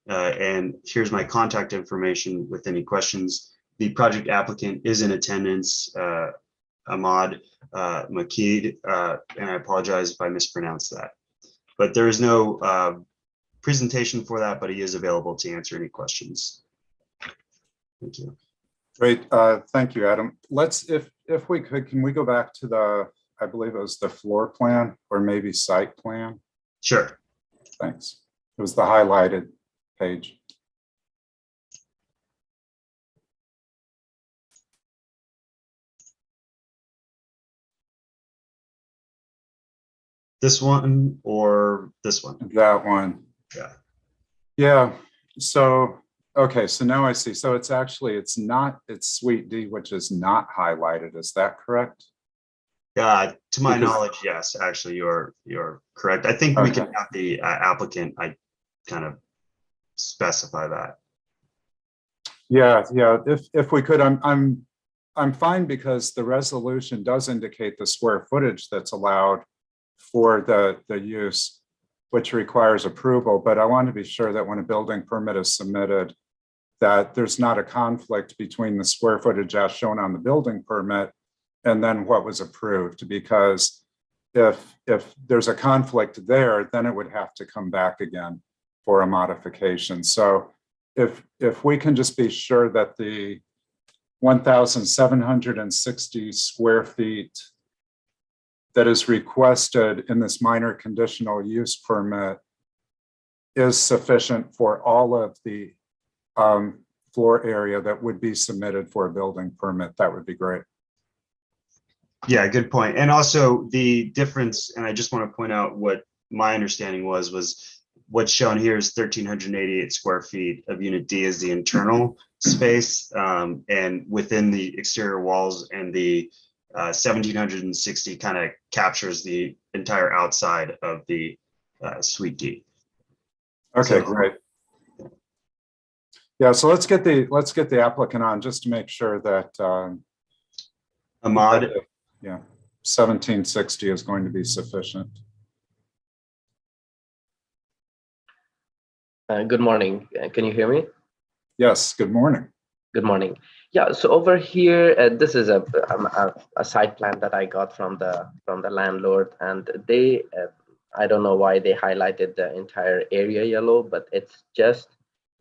And here's my contact information with any questions. The project applicant is in attendance, Ahmad Makid, and I apologize if I mispronounced that. But there is no presentation for that, but he is available to answer any questions. Thank you. Great, thank you, Adam. Let's, if we could, can we go back to the, I believe it was the floor plan or maybe site plan? Sure. Thanks. It was the highlighted page. This one or this one? That one. Yeah. Yeah. So, okay. So now I see. So it's actually, it's Suite D, which is not highlighted. Is that correct? To my Because- knowledge, yes, actually, you're correct. I think we can Okay. have the applicant, I kind of specify that. Yeah, if we could, I'm fine because the resolution does indicate the square footage that's allowed for the use, which requires approval, but I want to be sure that when a building permit is submitted, that there's not a conflict between the square footage as shown on the building permit and then what was approved, because if there's a conflict there, then it would have to come back again for a modification. So if we can just be sure that the 1,760 square feet that is requested in this minor conditional use permit is sufficient for all of the floor area that would be submitted for a building permit, that would be great. Yeah, good point. And also the difference, and I just want to point out what my understanding was what's shown here is 1,388 square feet of unit D is the internal space, and within the exterior walls, and the 1,760 kind of captures the entire outside of the suite D. Okay, So- great. Yeah, so let's get the applicant on just to make sure that Ahmad, yeah, 1,760 is going to be sufficient. Good morning. Can you hear me? Yes, good morning. Good morning. Yeah, so over here, this is a site plan that I got from the landlord, and they, I don't know why they highlighted the entire area yellow, but it's just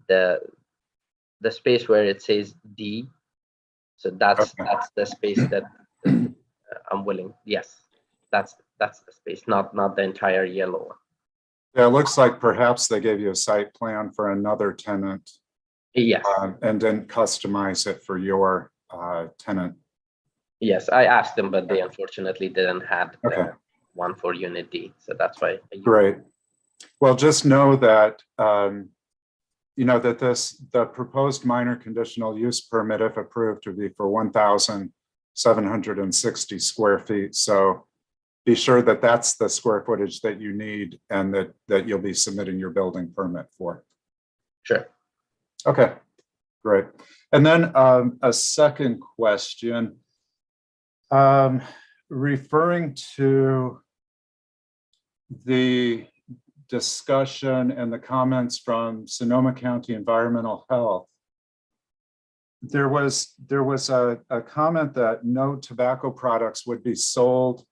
the space where it says D. So that's the space that I'm willing. Yes, that's the space, not the entire yellow one. Yeah, it looks like perhaps they gave you a site plan for another tenant Yes. and didn't customize it for your tenant. Yes, I asked them, but they unfortunately didn't have Okay. one for Unit D. So that's why. Great. Well, just know that, you know, that the proposed minor conditional use permit, if approved, would be for 1,760 square feet. So be sure that that's the square footage that you need and that you'll be submitting your building permit for. Sure. Okay, great. And then a second question, referring to the discussion and the comments from Sonoma County Environmental Health. There was a comment that no tobacco products would be sold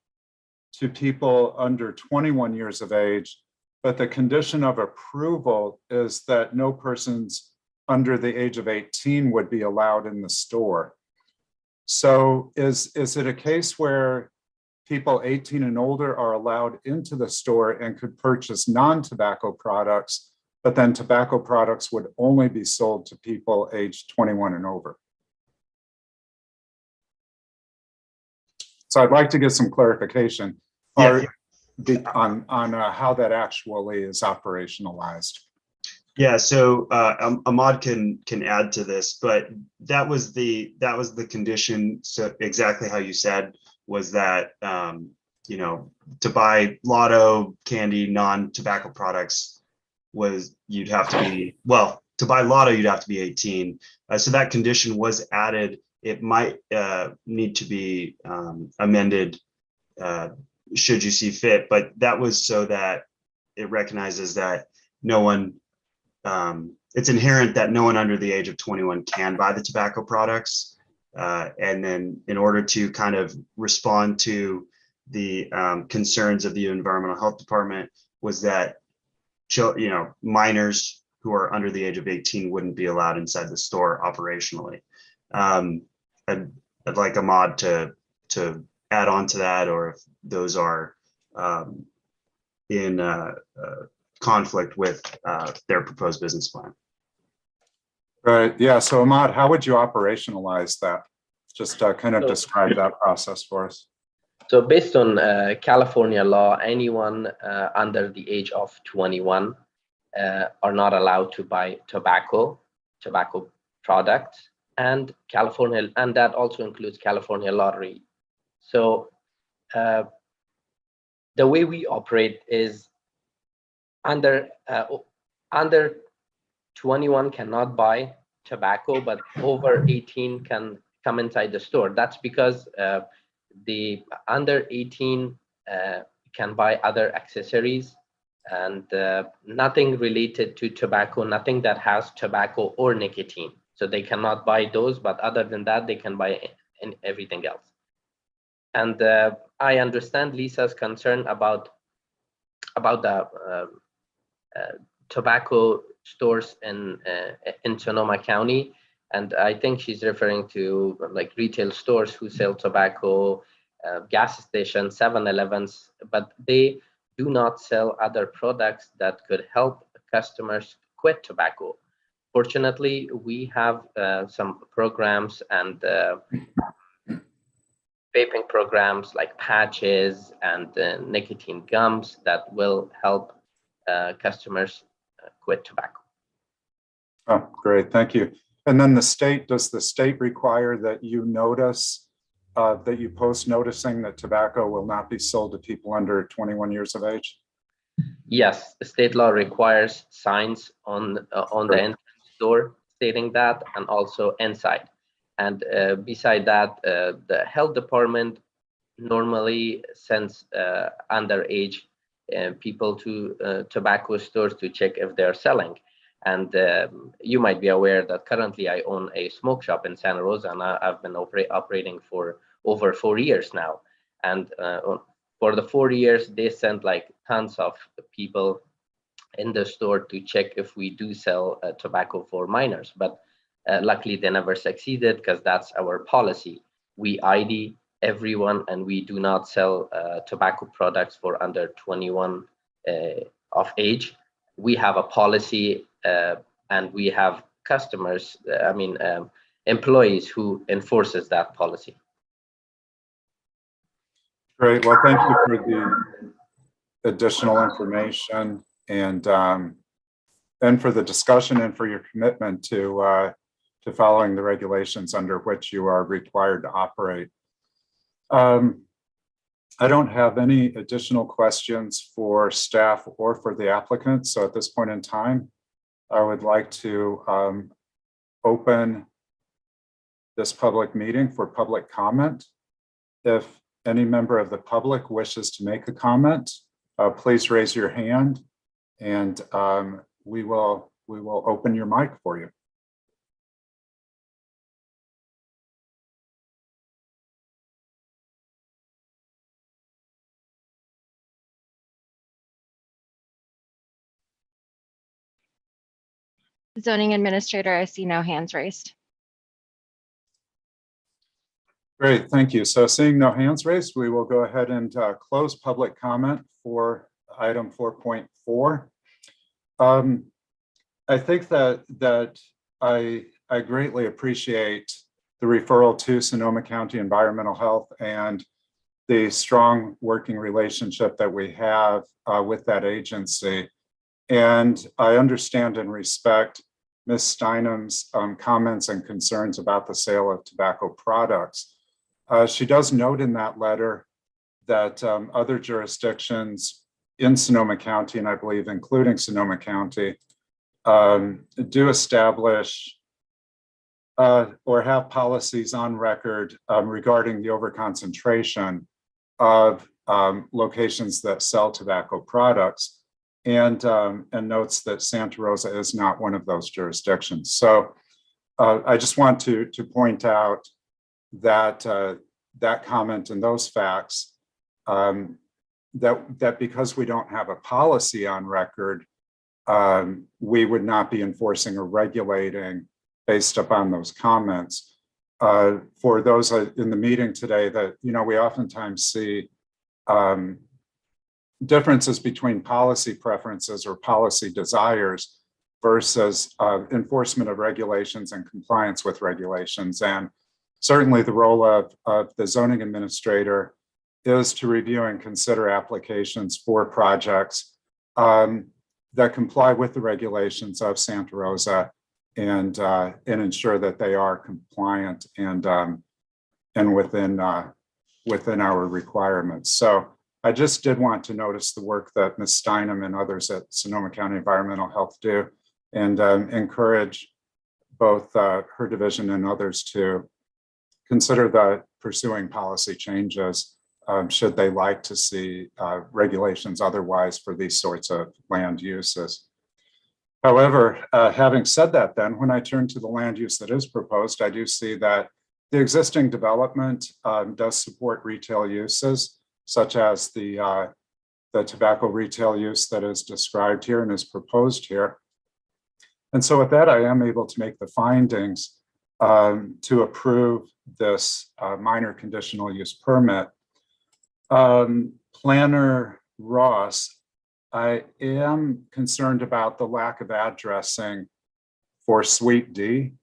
to people under 21 years of age, but the condition of approval is that no persons under the age of 18 would be allowed in the store. So is it a case where people 18 and older are allowed into the store and could purchase non-tobacco products, but then tobacco products would only be sold to people aged 21 and over? So I'd like to get some clarification on how that actually is operationalized. yeah, so Ahmad can add to this, but that was the condition. So exactly how you said was that, you know, to buy lotto, candy, non-tobacco products you'd have to be, well, to buy lotto, you'd have to be 18. So that condition was added. It might need to be amended should you see fit, but that was so that it recognizes that no one, it's inherent that no one under the age of 21 can buy the tobacco products. And then in order to kind of respond to the concerns of the Environmental Health Department was that, you know, minors who are under the age of 18 wouldn't be allowed inside the store operationally. I'd like Ahmad to add on to that, or if those are in conflict with their proposed business plan. Right, yeah, so Ahmad, how would you operationalize that? Just kind of describe that process for us. So based on California law, anyone under the age of 21 are not allowed to buy tobacco products, and that also includes California lottery. So the way we operate is under 21 cannot buy tobacco, but over 18 can come inside the store. That's because the under 18 can buy other accessories and nothing related to tobacco, nothing that has tobacco or nicotine. So they cannot buy those, but other than that, they can buy everything else. And I understand Lisa's concern about the tobacco stores in Sonoma County, and I think she's referring to like retail stores who sell tobacco, gas stations, 7-Elevens, but they do not sell other products that could help customers quit tobacco. Fortunately, we have some programs and vaping programs like patches and nicotine gums that will help customers quit tobacco. Oh, great, thank you. And then does the state require that you notice, that you post noticing that tobacco will not be sold to people under 21 years of age? Yes, state law requires signs on the entrance door stating that, and also inside. And beside that, the health department normally sends underage people to tobacco stores to check if they're selling. And you might be aware that currently I own a smoke shop in Santa Rosa, and I've been operating for over 4 years now. And for the 4 years, they sent like tons of people in the store to check if we do sell tobacco for minors. But luckily, they never succeeded because that's our policy. We ID everyone, and we do not sell tobacco products for under 21 of age. We have a policy, and we have customers, employees who enforces that policy. Great, well, thank you for the additional information and for the discussion and for your commitment to following the regulations under which you are required to operate. I don't have any additional questions for staff or for the applicant. So at this point in time, I would like to open this public meeting for public comment. If any member of the public wishes to make a comment, please raise your hand and we will open your mic for you. Zoning administrator, I see no hands raised. Great, thank you. So seeing no hands raised, we will go ahead and close public comment for item 4.4. I think that I greatly appreciate the referral to Sonoma County Environmental Health and the strong working relationship that we have with that agency. And I understand and respect Ms. Steinem's comments and concerns about the sale of tobacco products. She does note in that letter that other jurisdictions in Sonoma County, and I believe including Sonoma County, do establish or have policies on record regarding the overconcentration of locations that sell tobacco products, and notes that Santa Rosa is not one of those jurisdictions. So I just want to point out that that comment and those facts, that because we don't have a policy on record, we would not be enforcing or regulating based upon those comments. For those in the meeting today, that we oftentimes see differences between policy preferences or policy desires versus enforcement of regulations and compliance with regulations. And certainly the role of the zoning administrator is to review and consider applications for projects that comply with the regulations of Santa Rosa and ensure that they are compliant and within within our requirements. So I just did want to notice the work that Ms. Steinem and others at Sonoma County Environmental Health do, and encourage both her division and others to consider the pursuing policy changes should they like to see regulations otherwise for these sorts of land uses. However, having said that, then when I turn to the land use that is proposed, I do see that the existing development does support retail uses, such as the tobacco retail use that is described here and is proposed here. And so with that, I am able to make the findings to approve this minor conditional use permit. Planner Ross, I am concerned about the lack of addressing for Suite D.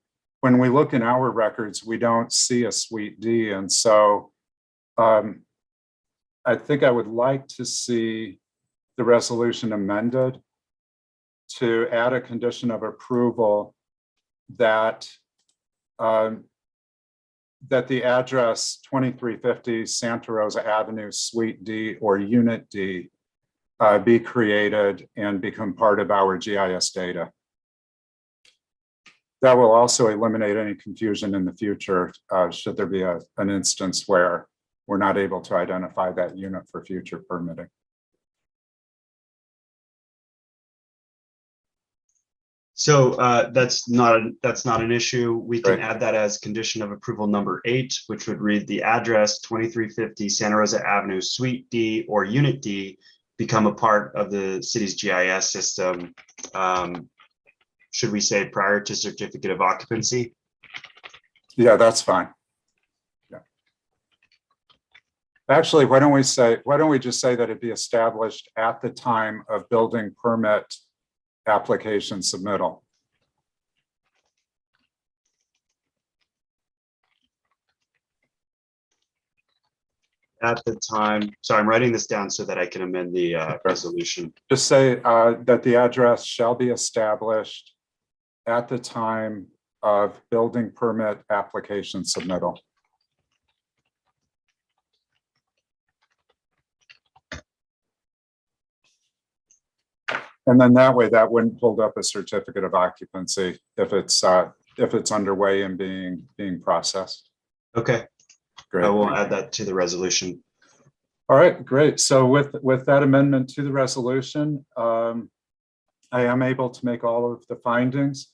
When we look in our records, we don't see a Suite D. And so I think I would like to see the resolution amended to add a condition of approval that that the address 2350 Santa Rosa Avenue, Suite D or Unit D be created and become part of our GIS data. That will also eliminate any confusion in the future should there be an instance where we're not able to identify that unit for future permitting. So that's not an issue. We can Right. add that as condition of approval number 8, which would read the address 2350 Santa Rosa Avenue, Suite D or Unit D become a part of the city's GIS system. Should we say prior to certificate of occupancy? Yeah, that's fine. Yeah. Actually, why don't we just say that it be established at the time of building permit application submittal. At the time, so I'm writing this down so that I can amend the resolution. Just say that the address shall be established at the time of building permit application submittal. And then that way, that wouldn't hold up a certificate of occupancy if it's underway and being processed. Okay, Great. I will add that to the resolution. All right, great. So with that amendment to the resolution, I am able to make all of the findings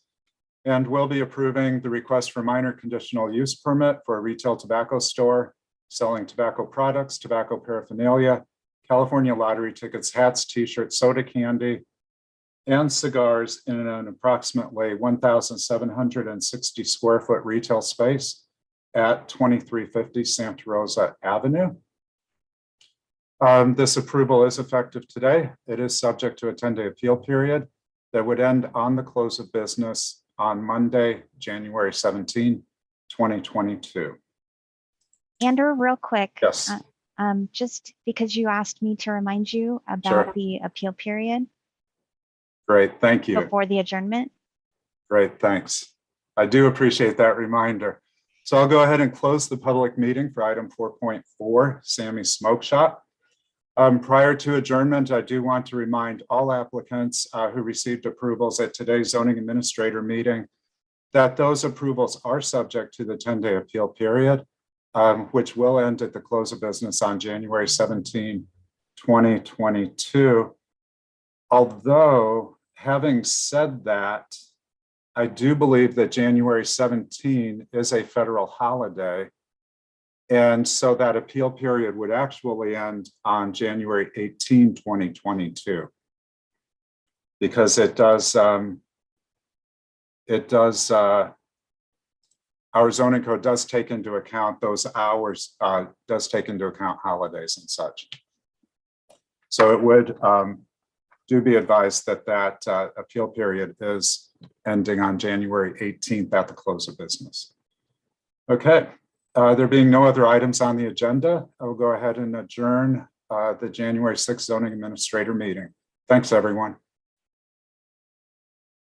and will be approving the request for minor conditional use permit for a retail tobacco store selling tobacco products, tobacco paraphernalia, California lottery tickets, hats, t-shirts, soda candy, and cigars in an approximately 1,760 square foot retail space at 2350 Santa Rosa Avenue. This approval is effective today. It is subject to a 10-day appeal period that would end on the close of business on Monday, January 17, 2022. Andrew, real quick. Yes. Just because you asked me to remind you about the appeal period. Great, thank you. Before the adjournment. Great, thanks. I do appreciate that reminder. So I'll go ahead and close the public meeting for item 4.4, Sami's Smoke Shop. Prior to adjournment, I do want to remind all applicants who received approvals at today's zoning administrator meeting that those approvals are subject to the 10-day appeal period, which will end at the close of business on January 17, 2022. Although, having said that, I do believe that January 17 is a federal holiday. And so that appeal period would actually end on January 18, 2022. Because our zoning code does take into account those hours, does take into account holidays and such. So it would do be advised that appeal period is ending on January 18th at the close of business. Okay, there being no other items on the agenda, I will go ahead and adjourn the January 6th zoning administrator meeting. Thanks, everyone.